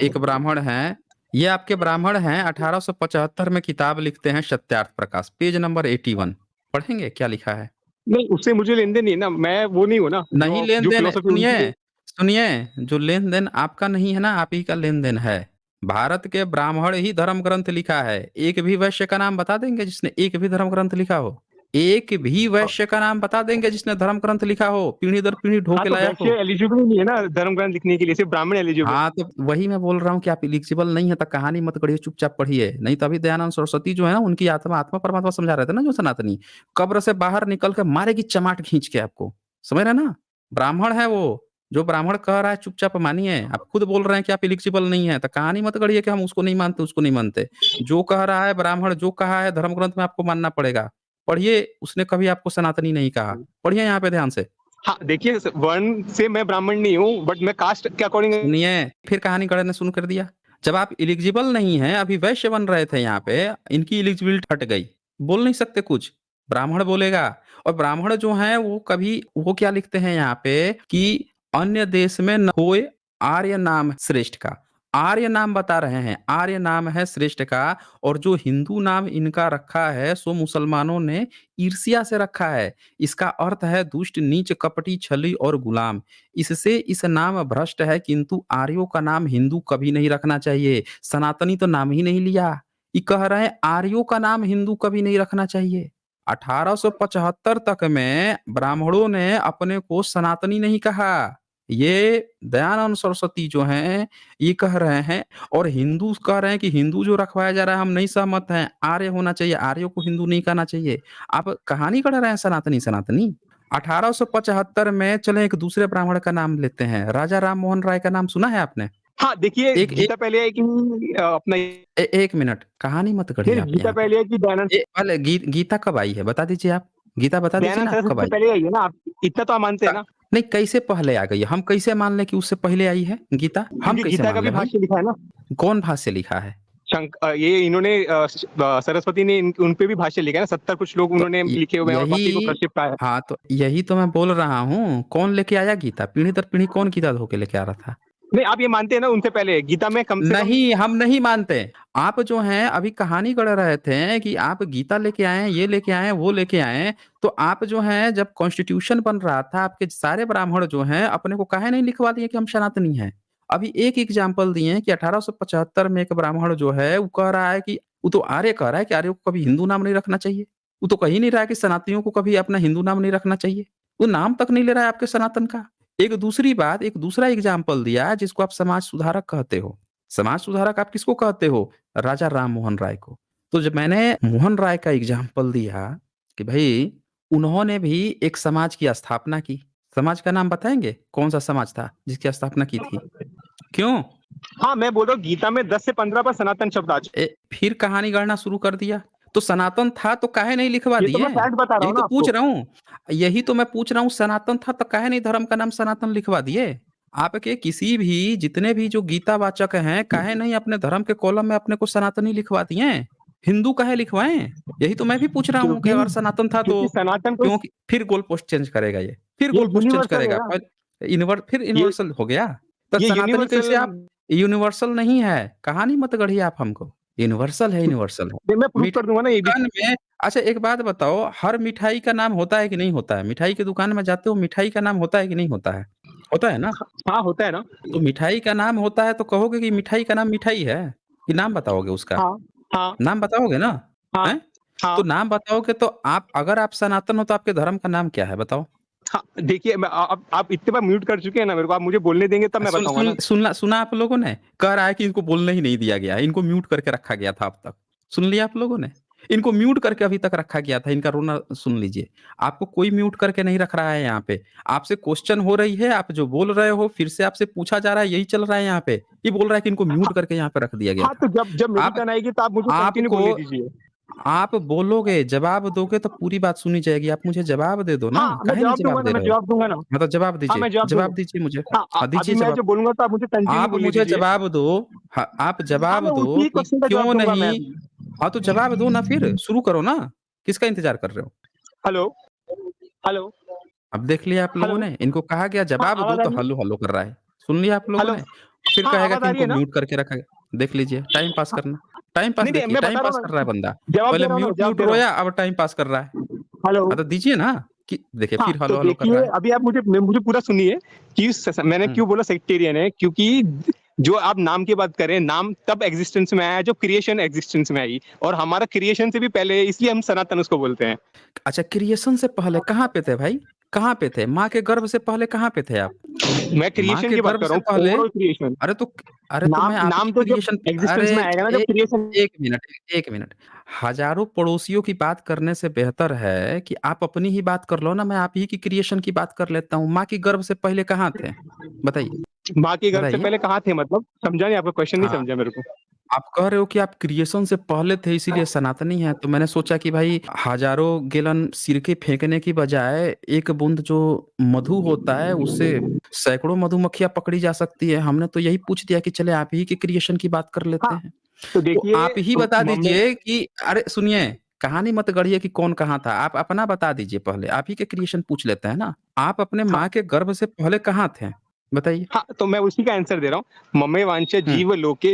Speaker 1: एक ब्राह्मण हैं, ये आपके ब्राह्मण हैं, 1875 में किताब लिखते हैं सत्यार्थ प्रकाश, पेज नंबर 81 पढ़ेंगे क्या लिखा है?
Speaker 2: नहीं, उससे मुझे लेन-देन नहीं है ना, मैं वो नहीं हूँ ना,
Speaker 1: नहीं
Speaker 2: जो
Speaker 1: लेन-देन है,
Speaker 2: फिलॉसफी उनकी है।
Speaker 1: सुनिए, जो लेन-देन आपका नहीं है ना, आप ही का लेन-देन है। भारत के ब्राह्मण ही धर्म ग्रंथ लिखा है। एक भी वैश्य का नाम बता देंगे जिसने एक भी धर्म ग्रंथ लिखा हो? एक भी वैश्य का नाम बता देंगे जिसने धर्म ग्रंथ लिखा हो, पीढ़ी दर पीढ़ी ढो
Speaker 2: हाँ
Speaker 1: के
Speaker 2: तो
Speaker 1: लाया
Speaker 2: वैश्य
Speaker 1: हो?
Speaker 2: एलिजिबल नहीं है ना धर्म ग्रंथ लिखने के लिए, सिर्फ ब्राह्मण एलिजिबल।
Speaker 1: हाँ, तो वही मैं बोल रहा हूँ कि आप एलिजिबल नहीं है तो कहानी मत गढ़िए, चुपचाप पढ़िए। नहीं तो अभी दयानंद सरस्वती जो है ना, उनकी आत्मा आत्मा परमात्मा समझा रहे थे ना जो सनातनी, कब्र से बाहर निकल के मारेगी चमाट खींच के आपको, समझ रहे हैं ना? ब्राह्मण है वो, जो ब्राह्मण कह रहा है चुपचाप मानिए। आप खुद बोल रहे हैं कि आप एलिजिबल नहीं है, तो कहानी मत गढ़िए कि हम उसको नहीं मानते, उसको नहीं मानते। जो कह रहा है ब्राह्मण, जो कहा है धर्म ग्रंथ में आपको मानना पड़ेगा। पढ़िए, उसने कभी आपको सनातनी नहीं कहा। पढ़िए यहाँ पे ध्यान से।
Speaker 2: हाँ देखिए, वर्ण से मैं ब्राह्मण नहीं हूँ, बट मैं कास्ट के अकॉर्डिंग।
Speaker 1: सुनिए, फिर कहानी गढ़ने ने शुरू कर दिया। जब आप एलिजिबल नहीं हैं, अभी वैश्य बन रहे थे यहाँ पे, इनकी एलिजिबिलिटी हट गई। बोल नहीं सकते कुछ, ब्राह्मण बोलेगा। और ब्राह्मण जो हैं वो कभी वो क्या लिखते हैं यहाँ पे कि अन्य देश में न होए आर्य नाम श्रेष्ठ का। आर्य नाम बता रहे हैं, आर्य नाम है श्रेष्ठ का। और जो हिंदू नाम इनका रखा है सो मुसलमानों ने ईर्ष्या से रखा है। इसका अर्थ है दुष्ट, नीच, कपटी, छली और गुलाम। इससे इस नाम भ्रष्ट है, किंतु आर्यों का नाम हिंदू कभी नहीं रखना चाहिए। सनातनी तो नाम ही नहीं लिया। ये कह रहे हैं आर्यों का नाम हिंदू कभी नहीं रखना चाहिए। 1875 तक में ब्राह्मणों ने अपने को सनातनी नहीं कहा। ये दयानंद सरस्वती जो हैं ये कह रहे हैं। और हिंदू कह रहे हैं कि हिंदू जो रखवाया जा रहा है हम नहीं सहमत हैं, आर्य होना चाहिए, आर्यों को हिंदू नहीं कहना चाहिए। आप कहानी गढ़ रहे हैं सनातनी सनातनी। 1875 में चले एक दूसरे ब्राह्मण का नाम लेते हैं, राजा राम मोहन राय का नाम सुना है आपने?
Speaker 2: हाँ देखिए,
Speaker 1: एक एक
Speaker 2: गीता पहले है कि अपना
Speaker 1: एक मिनट, कहानी मत गढ़िए आप
Speaker 2: गीता
Speaker 1: यहाँ पे।
Speaker 2: पहले है कि दयानंद
Speaker 1: पहले गीता कब आई है बता दीजिए आप। गीता बता दीजिए
Speaker 2: दयानंद
Speaker 1: ना आप
Speaker 2: सरस्वती
Speaker 1: कब
Speaker 2: से
Speaker 1: आई।
Speaker 2: पहले आई है ना, आप इतना तो आप मानते हैं ना।
Speaker 1: नहीं, कैसे पहले आ गई है? हम कैसे मान लें कि उससे पहले आई है गीता? हम
Speaker 2: क्योंकि
Speaker 1: कैसे
Speaker 2: गीता का
Speaker 1: मान
Speaker 2: भी
Speaker 1: लें भाई?
Speaker 2: भाष्य लिखा है ना।
Speaker 1: कौन भाष्य लिखा है?
Speaker 2: ये इन्होंने सरस्वती ने उन पे भी भाष्य लिखा है ना, 70 कुछ लोग
Speaker 1: तो
Speaker 2: उन्होंने लिखे हुए हैं और बाकी को
Speaker 1: यही,
Speaker 2: प्रक्षिप्त है।
Speaker 1: हाँ तो यही तो मैं बोल रहा हूँ। कौन लेके आया गीता? पीढ़ी दर पीढ़ी कौन गीता धो के लेके आ रहा था?
Speaker 2: नहीं, आप ये मानते हैं ना उनसे पहले गीता में कम से कम।
Speaker 1: नहीं, हम नहीं मानते। आप जो हैं अभी कहानी गढ़ रहे थे कि आप गीता लेके आए हैं, ये लेके आए हैं, वो लेके आए हैं। तो आप जो हैं जब कॉन्स्टिट्यूशन बन रहा था, आपके सारे ब्राह्मण जो हैं अपने को काहे नहीं लिखवा दिए कि हम सनातनी हैं? अभी एक एग्जाम्पल दिए कि 1875 में एक ब्राह्मण जो है वो कह रहा है कि वो तो आर्य कह रहा है कि आर्यों को कभी हिंदू नाम नहीं रखना चाहिए। वो तो कही नहीं रहा है कि सनातनियों को कभी अपना हिंदू नाम नहीं रखना चाहिए। वो नाम तक नहीं ले रहा है आपके सनातन का। एक दूसरी बात, एक दूसरा एग्जाम्पल दिया जिसको आप समाज सुधारक कहते हो। समाज सुधारक आप किसको कहते हो? राजा राम मोहन राय को। तो जब मैंने मोहन राय का एग्जाम्पल दिया कि भाई उन्होंने भी एक समाज की स्थापना की। समाज का नाम बताएंगे कौन सा समाज था जिसकी स्थापना की थी? क्यों?
Speaker 2: हाँ मैं बोल रहा हूँ गीता में 10 से 15 पर सनातन शब्द आ चुके।
Speaker 1: फिर कहानी गढ़ना शुरू कर दिया। तो सनातन था तो काहे नहीं लिखवा
Speaker 2: ये तो
Speaker 1: दिए?
Speaker 2: मैं फैक्ट बता रहा
Speaker 1: यही
Speaker 2: हूँ ना
Speaker 1: तो पूछ
Speaker 2: आपको।
Speaker 1: रहा हूँ। यही तो मैं पूछ रहा हूँ, सनातन था तो काहे नहीं धर्म का नाम सनातन लिखवा दिए? आपके किसी भी जितने भी जो गीता वाचक हैं, काहे नहीं अपने धर्म के कॉलम में अपने को सनातनी लिखवा दिए? हिंदू काहे लिखवाएं? यही तो मैं भी पूछ रहा हूँ कि
Speaker 2: क्योंकि
Speaker 1: अगर सनातन था तो
Speaker 2: क्योंकि सनातन को
Speaker 1: क्यों? फिर गोल पोस्ट चेंज करेगा ये, फिर
Speaker 2: ये
Speaker 1: गोल पोस्ट चेंज
Speaker 2: यूनिवर्सल है
Speaker 1: करेगा।
Speaker 2: ना।
Speaker 1: फिर
Speaker 2: ये
Speaker 1: यूनिवर्सल हो गया। तो
Speaker 2: ये
Speaker 1: सनातनी
Speaker 2: यूनिवर्सल।
Speaker 1: कैसे आप? यूनिवर्सल नहीं है, कहानी मत गढ़िए आप हमको। यूनिवर्सल है, यूनिवर्सल है।
Speaker 2: मैं प्रूव कर
Speaker 1: मिठाई
Speaker 2: दूंगा ना
Speaker 1: की
Speaker 2: ये भी।
Speaker 1: दुकान में, अच्छा एक बात बताओ, हर मिठाई का नाम होता है कि नहीं होता है? मिठाई की दुकान में जाते हो, मिठाई का नाम होता है कि नहीं होता है? होता है ना?
Speaker 2: हाँ होता है ना।
Speaker 1: तो मिठाई का नाम होता है तो कहोगे कि मिठाई का नाम मिठाई है? कि नाम बताओगे उसका?
Speaker 2: हाँ हाँ
Speaker 1: नाम बताओगे ना?
Speaker 2: हाँ
Speaker 1: हैं? तो
Speaker 2: हाँ
Speaker 1: नाम बताओगे तो आप, अगर आप सनातन हो तो आपके धर्म का नाम क्या है बताओ?
Speaker 2: हाँ। देखिए आप इतने बार म्यूट कर चुके हैं ना मेरे को, आप मुझे बोलने देंगे तब मैं
Speaker 1: सुन
Speaker 2: बताऊंगा
Speaker 1: सुन
Speaker 2: ना।
Speaker 1: सुना आप लोगों ने? कह रहा है कि इनको बोलने ही नहीं दिया गया है, इनको म्यूट करके रखा गया था अब तक। सुन लिया आप लोगों ने? इनको म्यूट करके अभी तक रखा गया था, इनका रोना सुन लीजिए। आपको कोई म्यूट करके नहीं रख रहा है यहाँ पे। आपसे क्वेश्चन हो रही है, आप जो बोल रहे हो फिर से आपसे पूछा जा रहा है, यही चल रहा है यहाँ पे। ये बोल रहा है कि इनको म्यूट करके यहाँ पे रख दिया गया
Speaker 2: हाँ
Speaker 1: था।
Speaker 2: तो जब जब मेरी
Speaker 1: आप
Speaker 2: टर्न आएगी तो आप मुझे कंटिन्यू
Speaker 1: आपको
Speaker 2: बोलने दीजिए।
Speaker 1: आप बोलोगे, जवाब दोगे तो पूरी बात सुनी जाएगी। आप मुझे जवाब दे दो ना,
Speaker 2: हाँ मैं
Speaker 1: काहे नहीं
Speaker 2: जवाब दूंगा
Speaker 1: जवाब
Speaker 2: ना,
Speaker 1: दे
Speaker 2: मैं
Speaker 1: रहे हो?
Speaker 2: जवाब दूंगा ना।
Speaker 1: मतलब जवाब
Speaker 2: हाँ
Speaker 1: दीजिए,
Speaker 2: मैं जवाब दूंगा।
Speaker 1: जवाब दीजिए मुझे।
Speaker 2: हाँ
Speaker 1: हाँ,
Speaker 2: अभी
Speaker 1: दीजिए
Speaker 2: मैं
Speaker 1: जवाब।
Speaker 2: जो बोलूंगा तो आप मुझे कंटिन्यू
Speaker 1: आप
Speaker 2: बोलने
Speaker 1: मुझे
Speaker 2: दीजिए।
Speaker 1: जवाब दो। हाँ, आप
Speaker 2: हाँ
Speaker 1: जवाब
Speaker 2: मैं
Speaker 1: दो
Speaker 2: उसी
Speaker 1: कि
Speaker 2: क्वेश्चन का जवाब
Speaker 1: क्यों
Speaker 2: दूंगा मैं
Speaker 1: नहीं।
Speaker 2: अभी।
Speaker 1: हाँ, तो जवाब दो ना, फिर शुरू करो ना। किसका इंतजार कर रहे हो?
Speaker 2: हेलो हेलो
Speaker 1: अब देख लिया आप लोगों
Speaker 2: हेलो।
Speaker 1: ने, इनको कहा गया
Speaker 2: हाँ
Speaker 1: जवाब दो
Speaker 2: आवाज आ
Speaker 1: तो
Speaker 2: रही है।
Speaker 1: हल्लो हल्लो कर रहा है। सुन लिया आप लोगों
Speaker 2: हेलो।
Speaker 1: ने? फिर
Speaker 2: हाँ
Speaker 1: कहेगा
Speaker 2: आवाज
Speaker 1: कि
Speaker 2: आ रही
Speaker 1: इनको
Speaker 2: है ना।
Speaker 1: म्यूट करके रखा गया। देख लीजिए, टाइम पास
Speaker 2: हाँ,
Speaker 1: करना। टाइम पास
Speaker 2: नहीं नहीं
Speaker 1: देखिए,
Speaker 2: मैं
Speaker 1: टाइम
Speaker 2: बता रहा
Speaker 1: पास
Speaker 2: हूँ
Speaker 1: कर रहा है
Speaker 2: ना,
Speaker 1: बंदा।
Speaker 2: जवाब दे
Speaker 1: पहले
Speaker 2: रहा हूँ ना,
Speaker 1: म्यूट
Speaker 2: जवाब
Speaker 1: म्यूट
Speaker 2: दे रहा हूँ।
Speaker 1: रोया, अब टाइम पास कर रहा है।
Speaker 2: हेलो।
Speaker 1: हाँ, तो दीजिए ना कि देखिए
Speaker 2: हाँ
Speaker 1: फिर
Speaker 2: तो
Speaker 1: हल्लो हल्लो कर
Speaker 2: देखिए
Speaker 1: रहा है।
Speaker 2: अभी आप मुझे पूरा सुनिए कि मैंने
Speaker 1: हुँ।
Speaker 2: क्यों बोला सेक्टेरियन है, क्योंकि जो आप नाम की बात करें, नाम तब एग्जिस्टेंस में आया जब क्रिएशन एग्जिस्टेंस में आई, और हमारा क्रिएशन से भी पहले है, इसलिए हम सनातन उसको बोलते हैं।
Speaker 1: अच्छा, क्रिएशन से पहले कहाँ पे थे भाई? कहाँ पे थे? माँ के गर्भ से पहले कहाँ पे थे आप?
Speaker 2: मैं
Speaker 1: माँ
Speaker 2: क्रिएशन
Speaker 1: के
Speaker 2: की बात
Speaker 1: गर्भ
Speaker 2: कर रहा
Speaker 1: से
Speaker 2: हूँ,
Speaker 1: पहले
Speaker 2: ओवरऑल क्रिएशन।
Speaker 1: अरे तो अरे तो मैं
Speaker 2: नाम
Speaker 1: आप ही
Speaker 2: नाम
Speaker 1: की
Speaker 2: तो जब
Speaker 1: क्रिएशन
Speaker 2: एग्जिस्टेंस
Speaker 1: अरे
Speaker 2: में आएगा ना, जब
Speaker 1: ए
Speaker 2: क्रिएशन।
Speaker 1: 1 minute, 1 minute. हज़ारों पड़ोसियों की बात करने से बेहतर है कि आप अपनी ही बात कर लो ना, मैं आप ही की क्रिएशन की बात कर लेता हूँ। माँ के गर्भ से पहले कहाँ थे? बताइए,
Speaker 2: माँ के गर्भ से
Speaker 1: बताइए?
Speaker 2: पहले कहाँ थे मतलब? समझा नहीं, आपका क्वेश्चन नहीं
Speaker 1: हाँ।
Speaker 2: समझा मेरे को।
Speaker 1: आप कह रहे हो कि आप क्रिएशन से पहले थे इसीलिए सनातनी हैं, तो मैंने सोचा कि भाई हज़ारों गैलन सिरके फेंकने की बजाय एक बूंद जो मधु होता है उससे सैकड़ों मधुमक्खियाँ पकड़ी जा सकती है। हमने तो यही पूछ दिया कि चले आप ही की क्रिएशन की बात कर लेते
Speaker 2: हाँ,
Speaker 1: हैं।
Speaker 2: तो
Speaker 1: तो
Speaker 2: देखिए
Speaker 1: आप ही बता
Speaker 2: मम्मी।
Speaker 1: दीजिए कि अरे सुनिए, कहानी मत गढ़िए कि कौन कहाँ था। आप अपना बता दीजिए पहले, आप ही के क्रिएशन पूछ लेते हैं ना। आप अपने
Speaker 2: हाँ,
Speaker 1: माँ के गर्भ से पहले कहाँ थे? बताइए?
Speaker 2: हाँ, तो मैं उसी का आंसर दे रहा हूँ। ममे वांछा
Speaker 1: हुँ,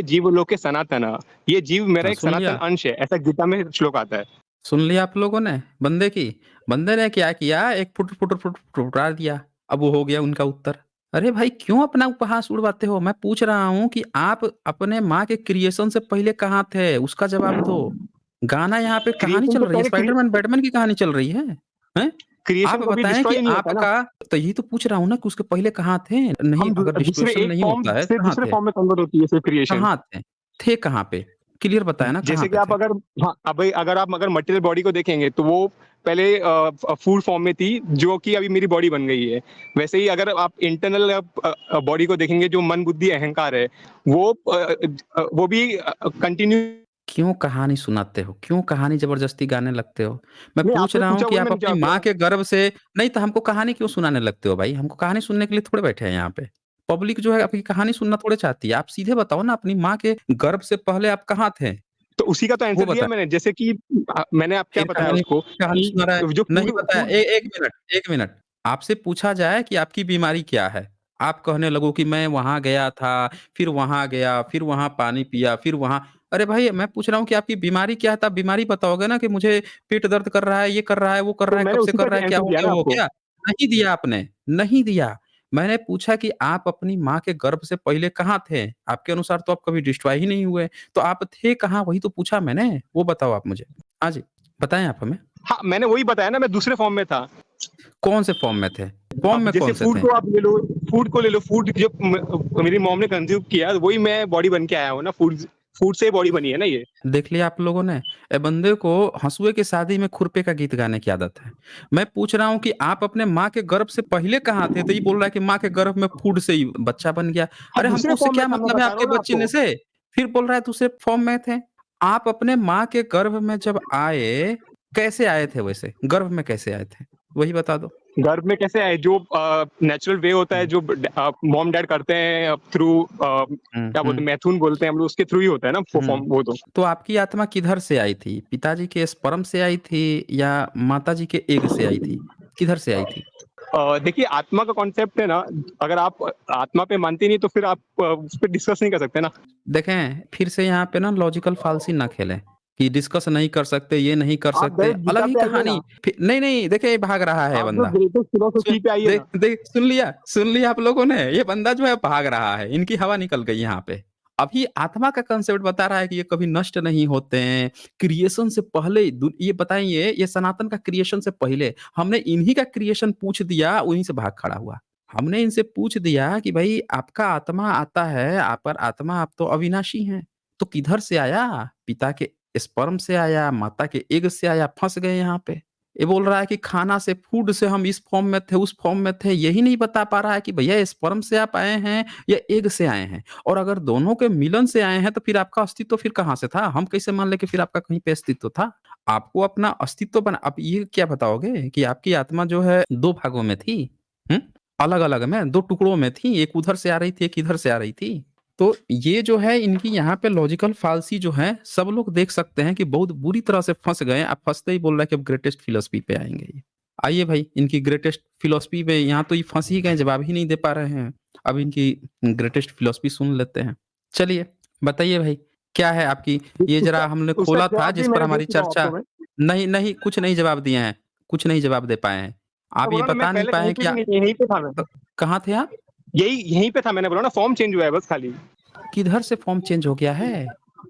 Speaker 2: जीव लोके सनातन। ये जीव मेरा
Speaker 1: हाँ,
Speaker 2: एक
Speaker 1: सुन
Speaker 2: सनातन
Speaker 1: लिया?
Speaker 2: अंश है, ऐसा गीता में श्लोक आता है।
Speaker 1: सुन लिया आप लोगों ने बंदे की? बंदे ने क्या किया, एक फुटफुटा दिया। अब वो हो गया उनका उत्तर। अरे भाई क्यों अपना उपहास उड़वाते हो? मैं पूछ रहा हूँ कि आप अपने माँ के क्रिएशन से पहले कहाँ थे? उसका जवाब दो। गाना यहाँ पे कहानी
Speaker 2: क्रिएशन
Speaker 1: चल
Speaker 2: से
Speaker 1: रही है,
Speaker 2: पहले
Speaker 1: स्पाइडरमैन बैटमैन की कहानी चल रही है। हैं?
Speaker 2: क्रिएशन
Speaker 1: आप
Speaker 2: कभी
Speaker 1: बताएँ कि
Speaker 2: डिस्ट्रॉय नहीं होता ना।
Speaker 1: आपका तो यही तो पूछ रहा हूँ ना कि उसके पहले कहाँ थे? नहीं
Speaker 2: हम
Speaker 1: अगर
Speaker 2: दूसरे
Speaker 1: डिस्टॉर्शन
Speaker 2: एक
Speaker 1: नहीं
Speaker 2: फॉर्म
Speaker 1: होता है,
Speaker 2: से
Speaker 1: कहाँ
Speaker 2: दूसरे
Speaker 1: थे?
Speaker 2: फॉर्म में कन्वर्ट होती है सिर्फ क्रिएशन।
Speaker 1: कहाँ थे? थे कहाँ पे? क्लियर बताएँ ना कहाँ
Speaker 2: जैसे कि
Speaker 1: पे
Speaker 2: आप
Speaker 1: थे?
Speaker 2: अगर, हाँ, अब अगर आप अगर मटेरियल बॉडी को देखेंगे तो वो पहले फूड फॉर्म में थी, जो कि अभी मेरी बॉडी बन गई है। वैसे ही अगर आप इंटरनल बॉडी को देखेंगे, जो मन बुद्धि अहंकार है, वो भी कंटिन्यू।
Speaker 1: क्यों कहानी सुनाते हो? क्यों कहानी ज़बरदस्ती गाने लगते हो? मैं
Speaker 2: नहीं,
Speaker 1: पूछ
Speaker 2: आपने
Speaker 1: रहा हूँ
Speaker 2: पूछा
Speaker 1: कि
Speaker 2: वही
Speaker 1: आप
Speaker 2: मैंने
Speaker 1: अपनी
Speaker 2: जवाब
Speaker 1: माँ
Speaker 2: दिया।
Speaker 1: के गर्भ से नहीं तो हमको कहानी क्यों सुनाने लगते हो भाई? हमको कहानी सुनने के लिए थोड़े बैठे हैं यहाँ पे। पब्लिक जो है आपकी कहानी सुनना थोड़े चाहती है। आप सीधे बताओ ना अपनी माँ के गर्भ से पहले आप कहाँ थे?
Speaker 2: तो उसी का तो
Speaker 1: वो
Speaker 2: आंसर दिया
Speaker 1: बताएँ।
Speaker 2: मैंने, जैसे कि मैंने आप क्या
Speaker 1: फिर
Speaker 2: बताया
Speaker 1: कहानी
Speaker 2: उसको
Speaker 1: कहानी
Speaker 2: कि
Speaker 1: सुना रहा है।
Speaker 2: जो
Speaker 1: नहीं
Speaker 2: फूड
Speaker 1: बताया
Speaker 2: फूड
Speaker 1: 1 मिनट, 1 मिनट। आपसे पूछा जाए कि आपकी बीमारी क्या है? आप कहने लगो कि मैं वहाँ गया था, फिर वहाँ गया, फिर वहाँ पानी पिया, फिर वहाँ अरे भाई मैं पूछ रहा हूँ कि आपकी बीमारी क्या है? तो आप बीमारी बताओगे ना कि मुझे पेट दर्द कर रहा है, ये कर रहा है, वो कर
Speaker 2: तो
Speaker 1: रहा है, कब
Speaker 2: मैंने
Speaker 1: से
Speaker 2: उसी
Speaker 1: कर
Speaker 2: का
Speaker 1: रहा है, क्या
Speaker 2: आंसर
Speaker 1: हो
Speaker 2: दिया
Speaker 1: गया,
Speaker 2: ना
Speaker 1: वो हो
Speaker 2: आपको।
Speaker 1: गया? नहीं दिया आपने, नहीं दिया। मैंने पूछा कि आप अपनी माँ के गर्भ से पहले कहाँ थे? आपके अनुसार तो आप कभी डिस्ट्रॉय ही नहीं हुए, तो आप थे कहाँ? वही तो पूछा मैंने, वो बताओ आप मुझे। हाँ जी, बताएँ आप हमें।
Speaker 2: हाँ, मैंने वही बताया ना, मैं दूसरे फॉर्म में था।
Speaker 1: कौन से फॉर्म में थे? फॉर्म
Speaker 2: अब
Speaker 1: में
Speaker 2: जैसे
Speaker 1: कौन से
Speaker 2: फूड
Speaker 1: थे?
Speaker 2: को आप ले लो, फूड जो मेरी मॉम ने कंज्यूम किया, वही मैं बॉडी बन के आया हूँ ना। फूड फूड से बॉडी बनी है ना ये।
Speaker 1: देख लिया आप लोगों ने? ए बंदे को हँसुए की शादी में खुरपे का गीत गाने की आदत है। मैं पूछ रहा हूँ कि आप अपने माँ के गर्भ से पहले कहाँ थे? तो ये बोल रहा है कि माँ के गर्भ में फूड से ही बच्चा बन गया।
Speaker 2: हाँ,
Speaker 1: अरे हमको
Speaker 2: दूसरे
Speaker 1: उससे
Speaker 2: फॉर्म में
Speaker 1: क्या
Speaker 2: था, मैं
Speaker 1: मतलब है
Speaker 2: बता रहा
Speaker 1: आपके
Speaker 2: हूँ ना
Speaker 1: बच्चेने
Speaker 2: आपको।
Speaker 1: से? फिर बोल रहा है दूसरे फॉर्म में थे। आप अपने माँ के गर्भ में जब आए, कैसे आए थे वैसे? गर्भ में कैसे आए थे? वही बता दो।
Speaker 2: गर्भ में कैसे आए, जो नेचुरल वे होता है,
Speaker 1: हुँ,
Speaker 2: जो मॉम डैड करते हैं थ्रू,
Speaker 1: हुँ,
Speaker 2: क्या बोलते
Speaker 1: हुँ,
Speaker 2: हैं, मैथुन बोलते हैं हम लोग, उसके थ्रू ही होता है ना वो
Speaker 1: हुँ।
Speaker 2: फॉर्म, वो तो।
Speaker 1: तो आपकी आत्मा किधर से आई थी? पिताजी के स्पर्म से आई थी या माताजी के एग से आई थी? किधर से आई थी?
Speaker 2: देखिए, आत्मा का कॉन्सेप्ट है ना, अगर आप आत्मा पे मानते नहीं तो फिर आप उस पे डिस्कस नहीं कर सकते ना।
Speaker 1: देखें, फिर से यहाँ पे ना लॉजिकल फालसी ना खेलें, कि डिस्कस नहीं कर सकते, ये नहीं कर
Speaker 2: आप
Speaker 1: सकते,
Speaker 2: डायरेक्ट
Speaker 1: अलग
Speaker 2: गीता
Speaker 1: ही
Speaker 2: पे आइए
Speaker 1: कहानी।
Speaker 2: ना।
Speaker 1: फिर नहीं, नहीं, देखिए ये भाग रहा है
Speaker 2: आप जो
Speaker 1: बंदा।
Speaker 2: ग्रेटेस्ट
Speaker 1: सुन
Speaker 2: फिलोसफी पे आइए
Speaker 1: देख
Speaker 2: ना।
Speaker 1: देख सुन लिया आप लोगों ने? ये बंदा जो है भाग रहा है, इनकी हवा निकल गई यहाँ पे। अभी आत्मा का कांसेप्ट बता रहा है कि ये कभी नष्ट नहीं होते हैं, क्रिएशन से पहले दु ये बताइए, ये सनातन का क्रिएशन से पहले, हमने इन्हीं का क्रिएशन पूछ दिया, वहीं से भाग खड़ा हुआ। हमने इनसे पूछ दिया कि भई आपका आत्मा आता है, आप पर आत्मा आप तो अविनाशी हैं, तो किधर से आया? पिता के स्पर्म से आया, माता के एग से आया, फँस गए यहाँ पे। ये बोल रहा है कि खाना से, फूड से हम इस फॉर्म में थे, उस फॉर्म में थे, यही नहीं बता पा रहा है कि भैया स्पर्म से आप आए हैं या एग से आए हैं? और अगर दोनों के मिलन से आए हैं, तो फिर आपका अस्तित्व फिर कहाँ से था? हम कैसे मान लें कि फिर आपका कहीं पे अस्तित्व था? आपको अपना अस्तित्व बना आप ये क्या बताओगे कि आपकी आत्मा जो है 2 भागों में थी? हुँ? अलग-अलग में 2 टुकड़ों में थी, एक उधर से आ रही थी, एक इधर से आ रही थी। तो ये जो है इनकी यहाँ पे लॉजिकल फालसी जो है, सब लोग देख सकते हैं कि बहुत बुरी तरह से फँस गए हैं। अब फँसते ही बोल रहा है कि अब ग्रेटेस्ट फिलॉसफी पे आएँगे ये। आइए भाई, इनकी ग्रेटेस्ट फिलॉसफी पे यहाँ तो ये फँस ही गए, जवाब ही नहीं दे पा रहे हैं। अब इनकी ग्रेटेस्ट फिलॉसफी सुन लेते हैं। चलिए, बताइए भाई, क्या है आपकी ये
Speaker 2: उसका
Speaker 1: ज़रा हमने
Speaker 2: उसका
Speaker 1: खोला था
Speaker 2: जवाब भी
Speaker 1: जिस पर
Speaker 2: मैंने दे
Speaker 1: हमारी
Speaker 2: चुका हूँ
Speaker 1: चर्चा
Speaker 2: आपको मैं।
Speaker 1: नहीं, नहीं, कुछ नहीं जवाब दिए हैं, कुछ नहीं जवाब दे पाए हैं।
Speaker 2: मैं
Speaker 1: आप ये
Speaker 2: बोला ना, मैं
Speaker 1: बता नहीं
Speaker 2: पहले
Speaker 1: पाए
Speaker 2: कहीं
Speaker 1: हैं
Speaker 2: पे
Speaker 1: कि
Speaker 2: भी नहीं, यहीं पे था मैं।
Speaker 1: कहाँ थे आप?
Speaker 2: यहीं यहीं पे था, मैंने बोला ना, फॉर्म चेंज हुआ है बस खाली।
Speaker 1: किधर से फॉर्म चेंज हो गया है?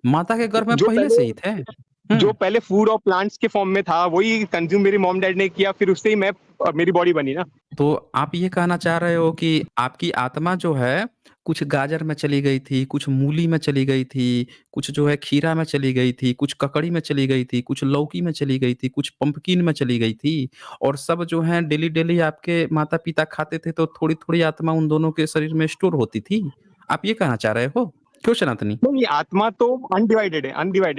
Speaker 1: माता के गर्भ में
Speaker 2: जो
Speaker 1: पहले से ही थे।
Speaker 2: जो पहले फूड और प्लांट्स के फॉर्म में था वही कंज्यूम मेरी मॉम डैड ने किया, फिर उससे ही मेरी बॉडी बनी ना।
Speaker 1: तो आप ये कहना चाह रहे हो कि आपकी आत्मा जो है, कुछ गाजर में चली गई थी, कुछ मूली में चली गई थी, कुछ जो है खीरा में चली गई थी, कुछ ककड़ी में चली गई थी, कुछ लौकी में चली गई थी, कुछ पंपकिन में चली गई थी और सब जो है डेली-डेली आपके माता-पिता खाते थे तो थोड़ी-थोड़ी आत्मा उन दोनों के शरीर में स्टोर होती थी। आप ये कहना चाह रहे हो? क्यों सनातनी?
Speaker 2: नहीं, आत्मा तो अनडिवाइडेड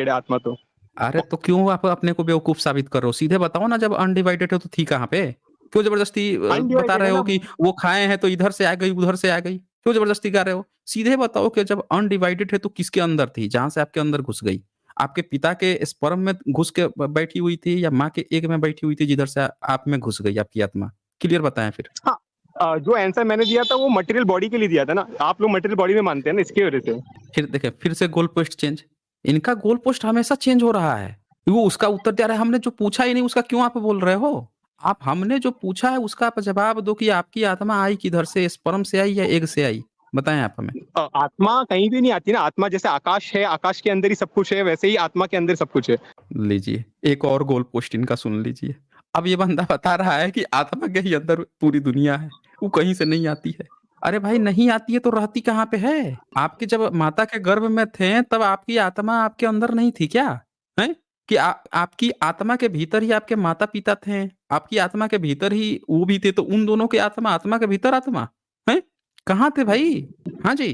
Speaker 2: है आत्मा तो।
Speaker 1: अरे तो क्यों आप अपने को बेवकूफ़ साबित कर रहे हो? सीधे बताओ ना, जब अनडिवाइडेड है तो थी कहाँ पे? क्यों ज़बरदस्ती बता
Speaker 2: अनडिवाइडेड
Speaker 1: रहे
Speaker 2: है
Speaker 1: हो
Speaker 2: ना।
Speaker 1: कि वो खाए हैं तो इधर से आ गई, उधर से आ गई? क्यों ज़बरदस्ती कर रहे हो? सीधे बताओ कि जब अनडिवाइडेड है तो किसके अंदर थी, जहाँ से आपके अंदर घुस गई? आपके पिता के स्पर्म में घुस के बैठी हुई थी या माँ के एग में बैठी हुई थी जिधर से आप में घुस गई आपकी आत्मा? क्लियर बताएँ फिर।
Speaker 2: हाँ, जो आंसर मैंने दिया था वो मटेरियल बॉडी के लिए दिया था ना, आप लोग मटेरियल बॉडी में मानते हैं ना, इसकी वजह से।
Speaker 1: फिर देखें, फिर से गोल पोस्ट चेंज। इनका गोल पोस्ट हमेशा चेंज हो रहा है। वो उसका उत्तर दे रहा है, हमने जो पूछा ही नहीं उसका क्यों आप बोल रहे हो? आप हमने जो पूछा है उसका आप जवाब दो कि आपकी आत्मा आई किधर से? स्पर्म से आई या एग से आई? बताएँ आप हमें।
Speaker 2: आत्मा कहीं भी नहीं आती ना, आत्मा जैसे आकाश है, आकाश के अंदर ही सब कुछ है, वैसे ही आत्मा के अंदर सब कुछ है।
Speaker 1: लीजिए, एक और गोल पोस्ट इनका सुन लीजिए। अब ये बंदा बता रहा है कि आत्मा के ही अंदर पूरी दुनिया है, वो कहीं से नहीं आती है। अरे भाई नहीं आती है तो रहती कहाँ पे है? आपके जब माता के गर्भ में थे तब आपकी आत्मा आपके अंदर नहीं थी क्या? हैं? कि आपकी आत्मा के भीतर ही आपके माता-पिता थे, आपकी आत्मा के भीतर ही वो भी थे, तो उन दोनों की आत्मा, आत्मा के भीतर आत्मा, हैं? कहाँ थे भाई? हाँ जी।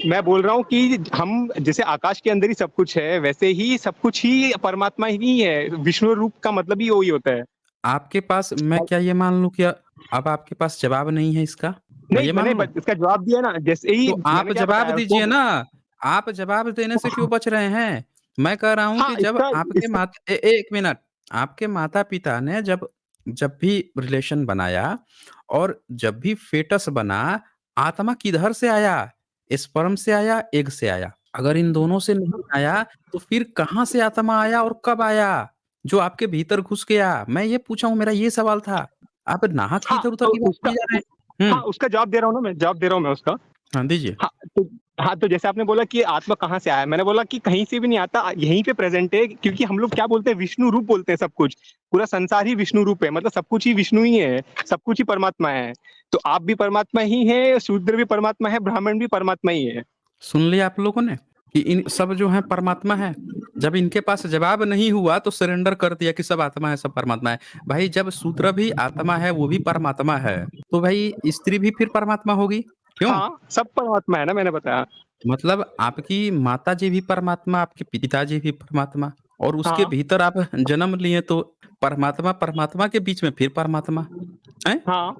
Speaker 2: मैं बोल रहा हूँ कि हम जैसे आकाश के अंदर ही सब कुछ है, वैसे ही सब कुछ ही परमात्मा ही है। विष्णु रूप का मतलब ही वही होता है।
Speaker 1: आपके पास मैं क्या ये मान लूँ कि अब आपके पास जवाब नहीं है इसका? मैं
Speaker 2: नहीं,
Speaker 1: ये मान
Speaker 2: मैंने
Speaker 1: लूँ?
Speaker 2: इसका जवाब दिया ना, जैसे ही
Speaker 1: तो आप
Speaker 2: मैंने क्या
Speaker 1: जवाब
Speaker 2: बताया
Speaker 1: दीजिए
Speaker 2: उसको।
Speaker 1: ना। आप जवाब देने से क्यों बच रहे हैं? मैं कह रहा हूँ
Speaker 2: हाँ,
Speaker 1: कि जब
Speaker 2: इसका
Speaker 1: आपके
Speaker 2: इसका
Speaker 1: माता 1 मिनट, आपके माता-पिता ने जब जब भी रिलेशन बनाया और जब भी फेटस बना, आत्मा किधर से आया? स्पर्म से आया, एग से आया? अगर इन दोनों से नहीं आया, तो फिर कहाँ से आत्मा आया और कब आया? जो आपके भीतर घुस गया? मैं ये पूछा हूँ, मेरा ये सवाल था। आप नाहक ही
Speaker 2: हाँ,
Speaker 1: इधर-उधर
Speaker 2: तो
Speaker 1: की बात
Speaker 2: उसका
Speaker 1: किए जा रहे हैं।
Speaker 2: हाँ, उसका जवाब दे रहा हूँ ना मैं, जवाब दे रहा हूँ मैं उसका।
Speaker 1: हाँ, दीजिए।
Speaker 2: हाँ, तो हाँ, तो जैसे आपने बोला कि आत्मा कहाँ से आया? मैंने बोला कि कहीं से भी नहीं आता, यहीं पे प्रेज़ेंट है, क्योंकि हम लोग क्या बोलते हैं, विष्णु रूप बोलते हैं सब कुछ। पूरा संसार ही विष्णु रूप है, मतलब सब कुछ ही विष्णु ही है, सब कुछ ही परमात्मा है। तो आप भी परमात्मा ही हैं, शूद्र भी परमात्मा है, ब्राह्मण भी परमात्मा ही है।
Speaker 1: सुन लिया आप लोगों ने कि इन सब जो है परमात्मा है। जब इनके पास जवाब नहीं हुआ तो सरेंडर कर दिया कि सब आत्मा है, सब परमात्मा है। भाई जब शूद्र भी आत्मा है, वो भी परमात्मा है, तो भाई स्त्री भी फिर परमात्मा होगी, क्यों?
Speaker 2: हाँ, सब परमात्मा है ना, मैंने बताया।
Speaker 1: मतलब आपकी माताजी भी परमात्मा, आपके पिताजी भी परमात्मा और उसके
Speaker 2: हाँ,
Speaker 1: भीतर आप जन्म लिए तो परमात्मा, परमात्मा के बीच में फिर परमात्मा, हैं?
Speaker 2: हाँ,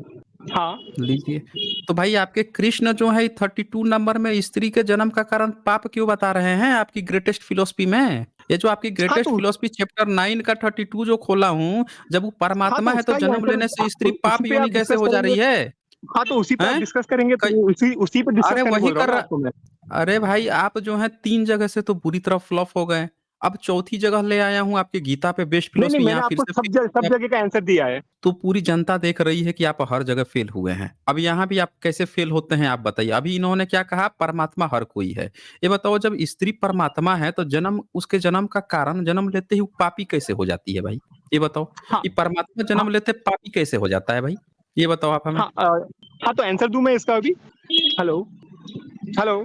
Speaker 2: हाँ।
Speaker 1: लीजिए। तो भाई आपके कृष्ण जो है 32 नंबर में स्त्री के जन्म का कारण पाप क्यों बता रहे हैं आपकी ग्रेटेस्ट फिलॉसफी में? ये जो आपकी
Speaker 2: हाँ,
Speaker 1: ग्रेटेस्ट
Speaker 2: तो
Speaker 1: फिलॉसफी चैप्टर 9 का 32 जो खोला हूँ, जब वो
Speaker 2: हाँ, तो
Speaker 1: परमात्मा है तो
Speaker 2: उसका ही
Speaker 1: जन्म
Speaker 2: आंसर
Speaker 1: लेने से स्त्री
Speaker 2: उसी
Speaker 1: पाप
Speaker 2: पे
Speaker 1: योनि
Speaker 2: आप
Speaker 1: कैसे
Speaker 2: डिस्कस
Speaker 1: हो जा
Speaker 2: करेंगे।
Speaker 1: रही है?
Speaker 2: हाँ, तो उसी पे आप
Speaker 1: हैं?
Speaker 2: डिस्कस करेंगे,
Speaker 1: कई
Speaker 2: तो उसी पे डिस्कस
Speaker 1: अरे
Speaker 2: करने
Speaker 1: वही
Speaker 2: बोल रहा हूँ
Speaker 1: कर
Speaker 2: ना
Speaker 1: रहा
Speaker 2: आपको मैं।
Speaker 1: अरे भाई आप जो है 3 जगह से तो बुरी तरह फ्लॉप हो गए। अब चौथी जगह ले आया हूँ आपकी गीता पे बेस्ट
Speaker 2: नहीं, नहीं,
Speaker 1: फिलॉसफी
Speaker 2: मैंने
Speaker 1: यहाँ फिर
Speaker 2: आपको
Speaker 1: से
Speaker 2: सब जगह का आंसर दिया है।
Speaker 1: तो पूरी जनता देख रही है कि आप हर जगह फेल हुए हैं। अब यहाँ भी आप कैसे फेल होते हैं आप बताइए? अभी इन्होंने क्या कहा परमात्मा हर कोई है। ये बताओ जब स्त्री परमात्मा है तो जन्म उसके जन्म का कारण जन्म लेते ही वो पापी कैसे हो जाती है भाई? ये बताओ
Speaker 2: हाँ,
Speaker 1: कि परमात्मा
Speaker 2: हाँ,
Speaker 1: जन्म लेते पापी कैसे हो जाता है भाई? ये बताओ आप हमें?
Speaker 2: हाँ, हाँ, तो आंसर दूँ मैं इसका अभी? Hello, hello,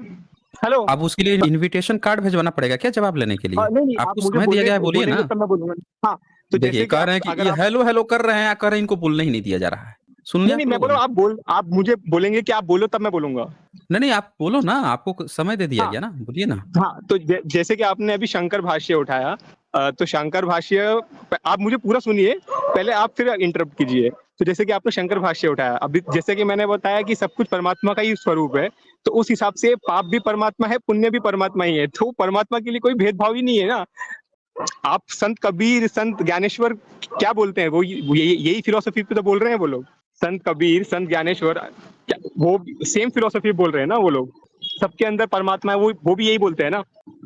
Speaker 2: hello.
Speaker 1: अब उसके लिए इन्विटेशन कार्ड भिजवाना पड़ेगा क्या जवाब लेने के लिए?
Speaker 2: नहीं, नहीं, आप
Speaker 1: आपको
Speaker 2: मुझे
Speaker 1: समय दिया
Speaker 2: बोलने
Speaker 1: गया है बोलिए
Speaker 2: बोलेंगे
Speaker 1: ना।
Speaker 2: तब मैं बोलूँगा। हाँ, तो
Speaker 1: देखिए
Speaker 2: जैसे कि
Speaker 1: कह
Speaker 2: आप
Speaker 1: रहे हैं कि
Speaker 2: अगर
Speaker 1: ये
Speaker 2: आप
Speaker 1: हेलो हेलो कर रहे हैं, कह रहे हैं इनको बोलने ही नहीं दिया जा रहा है। सुन लिया
Speaker 2: नहीं, नहीं,
Speaker 1: आप
Speaker 2: मैं
Speaker 1: लोगों
Speaker 2: बोल रहा
Speaker 1: ने?
Speaker 2: हूँ, आप मुझे बोलेंगे कि आप बोलो तब मैं बोलूँगा।
Speaker 1: नहीं, नहीं आप बोलो ना, आपको समय दे दिया
Speaker 2: हाँ।
Speaker 1: गया ना, बोलिए ना।
Speaker 2: हाँ, तो जैसे कि आपने अभी शंकर भाष्य उठाया, तो शंकर भाष्य आप मुझे पूरा सुनिए, पहले आप फिर इंटरप्ट कीजिए। तो जैसे कि आपने शंकर भाष्य उठाया, अभी जैसे कि मैंने बताया कि सब कुछ परमात्मा का ही स्वरूप है, तो उस हिसाब से पाप भी परमात्मा है, पुण्य भी परमात्मा ही है, तो परमात्मा के लिए कोई भेदभाव ही नहीं है ना। आप संत कबीर, संत ज्ञानेश्वर क्या बोलते हैं? वो यही फिलॉसफी पे तो बोल रहे हैं वो लोग। संत कबीर, संत ज्ञानेश्वर क्या वो सेम फिलॉसफी बोल रहे हैं ना वो लोग। सबके अंदर परमात्मा है, वो भी यही बोलते हैं ना।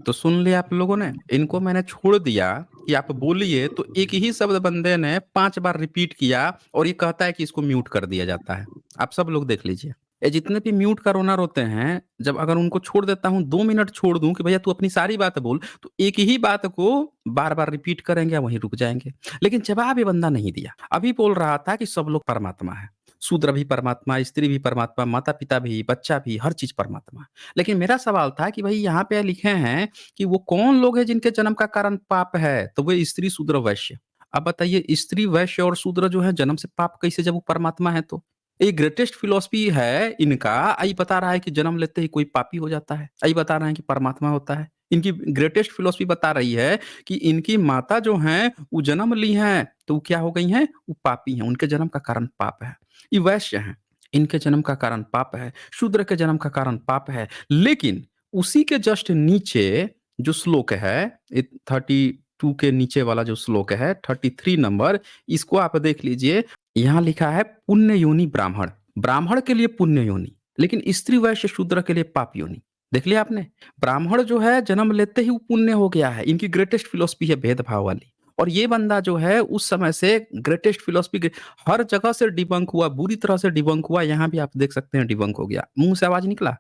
Speaker 1: तो सुन लिया आप लोगों ने? इनको मैंने छोड़ दिया कि आप बोलिए तो एक ही शब्द बंदे ने 5 बार रिपीट किया और ये कहता है कि इसको म्यूट कर दिया जाता है। आप सब लोग देख लीजिए। ये जितने भी म्यूट का रोना रोते हैं, जब अगर उनको छोड़ देता हूँ, 2 मिनट छोड़ दूँ कि भैया तू अपनी सारी बात बोल, तो एक ही बात को बार-बार रिपीट करेंगे या वहीं रुक जाएँगे। लेकिन जवाब ये बंदा नहीं दिया। अभी बोल रहा था कि सब लोग परमात्मा हैं। शूद्र भी परमात्मा, स्त्री भी परमात्मा, माता-पिता भी, बच्चा भी, हर चीज़ परमात्मा। लेकिन मेरा सवाल था कि भई यहाँ पे लिखे हैं कि वो कौन लोग हैं जिनके जन्म का कारण पाप है? तो वो स्त्री, शूद्र, वैश्य। अब बताइए स्त्री, वैश्य और शूद्र जो है जन्म से पाप कैसे जब वो परमात्मा है तो? ये ग्रेटेस्ट फिलॉसफी है इनका, यही बता रहा है कि जन्म लेते ही कोई पापी हो जाता है। यही बता रहे हैं कि परमात्मा होता है। इनकी ग्रेटेस्ट फिलॉसफी बता रही है कि इनकी माता जो हैं, वो जन्म ली हैं, तो वो क्या हो गई हैं? वो पापी हैं, उनके जन्म का कारण पाप है। ये वैश्य हैं, इनके जन्म का कारण पाप है। शूद्र के जन्म का कारण पाप है। लेकिन उसी के जस्ट नीचे जो श्लोक है, 32 के नीचे वाला जो श्लोक है, 33 नंबर, इसको आप देख लीजिए। यहाँ लिखा है पुण्य योनि ब्राह्मण। ब्राह्मण के लिए पुण्य योनि, लेकिन स्त्री, वैश्य, शूद्र के लिए पाप योनि। देख लिया आपने? ब्राह्मण जो है जन्म लेते ही वो पुण्य हो गया है। इनकी ग्रेटेस्ट फिलॉसफी है भेदभाव वाली। और ये बंदा जो है उस समय से ग्रेटेस्ट फिलॉसफी हर जगह से डिबंक हुआ, बुरी तरह से डिबंक हुआ। यहाँ भी आप देख सकते हैं डिबंक हो गया। मुँह से आवाज़ निकला।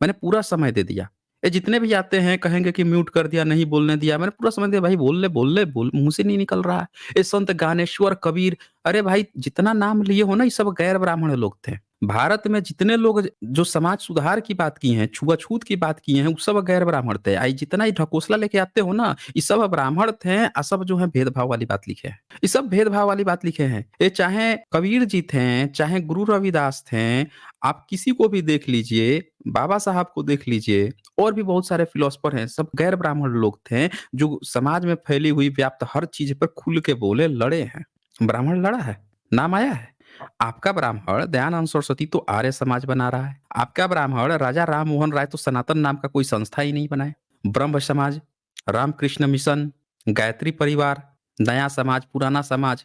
Speaker 1: मैंने पूरा समय दे दिया। ये जितने भी आते हैं कहेंगे कि म्यूट कर दिया, नहीं बोलने दिया। मैंने पूरा समय दिया, भाई बोल ले, मुँह से नहीं निकल रहा है। ये संत ज्ञानेश्वर, कबीर, अरे भाई जितना नाम लिए हो ना ये सब गैर ब्राह्मण लोग थे। भारत में जितने लोग जो समाज सुधार की बात की हैं, छुआछूत की बात की हैं, वो सब गैर ब्राह्मण थे। आई जितना ये ढकोसला लेके आते हो ना, ये सब ब्राह्मण थे, सब जो है भेदभाव वाली बात लिखे हैं। ये सब भेदभाव वाली बात लिखे हैं। ये चाहे कबीर जी थे, चाहे गुरु रविदास थे, आप किसी को भी देख लीजिए, बाबा साहब को देख लीजिए, और भी बहुत सारे फिलोसोफर हैं, सब गैर ब्राह्मण लोग थे, जो समाज में फैली हुई व्याप्त हर चीज पर खुल के बोले, लड़े हैं। ब्राह्मण लड़ा है, नाम आया है। आपका ब्राह्मण दयानंद सरस्वती तो आर्य समाज बना रहा है। आपका ब्राह्मण राजा राम मोहन राय तो सनातन नाम का कोई संस्था ही नहीं बनाए। ब्रह्म समाज, रामकृष्ण मिशन, गायत्री परिवार, नया समाज, पुराना समाज,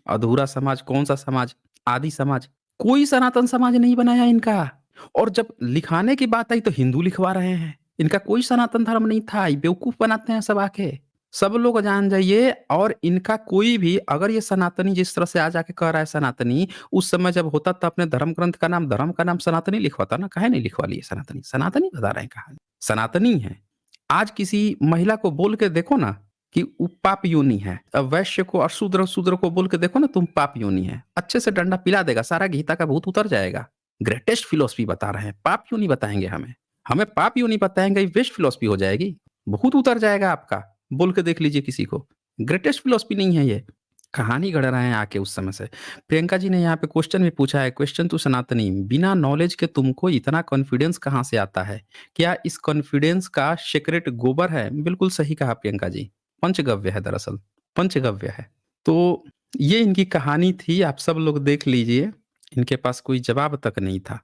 Speaker 1: अधूरा समाज, कौन सा समाज, आदि समाज, कोई सनातन समाज नहीं बनाया इनका। और जब लिखाने की बात आई तो हिंदू लिखवा रहे हैं। इनका कोई सनातन धर्म नहीं था। ये बेवकूफ बनाते हैं सब आके। सब लोग जान जाइए। और इनका कोई भी अगर ये सनातनी जिस तरह से आज आके कह रहा है सनातनी, उस समय जब होता तो अपने धर्म का नाम सनातनी लिखवाता ना। काहे नहीं लिखवा लिए सनातनी? सनातनी बता रहे हैं कहानी, सनातनी है। आज किसी महिला को बोल के देखो ना कि वो पाप योनि है। अब वैश्य को और शूद्र को बोल के देखो ना तुम पाप योनि है, अच्छे से डंडा पिला देगा, सारा गीता का भूत उतर जाएगा। ग्रेटेस्ट फिलोसफी बता रहे हैं, पाप योनि बताएंगे हमें। हमें पाप योनि बताएंगे, वेस्ट फिलोसफी हो जाएगी, भूत उतर जाएगा आपका। बोल के देख लीजिए किसी को। ग्रेटेस्ट फिलोसफी नहीं है ये। कहानी गढ़ रहे हैं आके उस समय से। प्रियंका जी ने यहाँ पे क्वेश्चन भी पूछा है, क्वेश्चन टू सनातनी, बिना नॉलेज के तुमको इतना कॉन्फिडेंस कहाँ से आता है? क्या इस कॉन्फिडेंस का सीक्रेट गोबर है? बिल्कुल सही कहा प्रियंका जी, पंचगव्य है, दरअसल पंचगव्य है। तो ये इनकी कहानी थी, आप सब लोग देख लीजिए। इनके पास कोई जवाब तक नहीं था।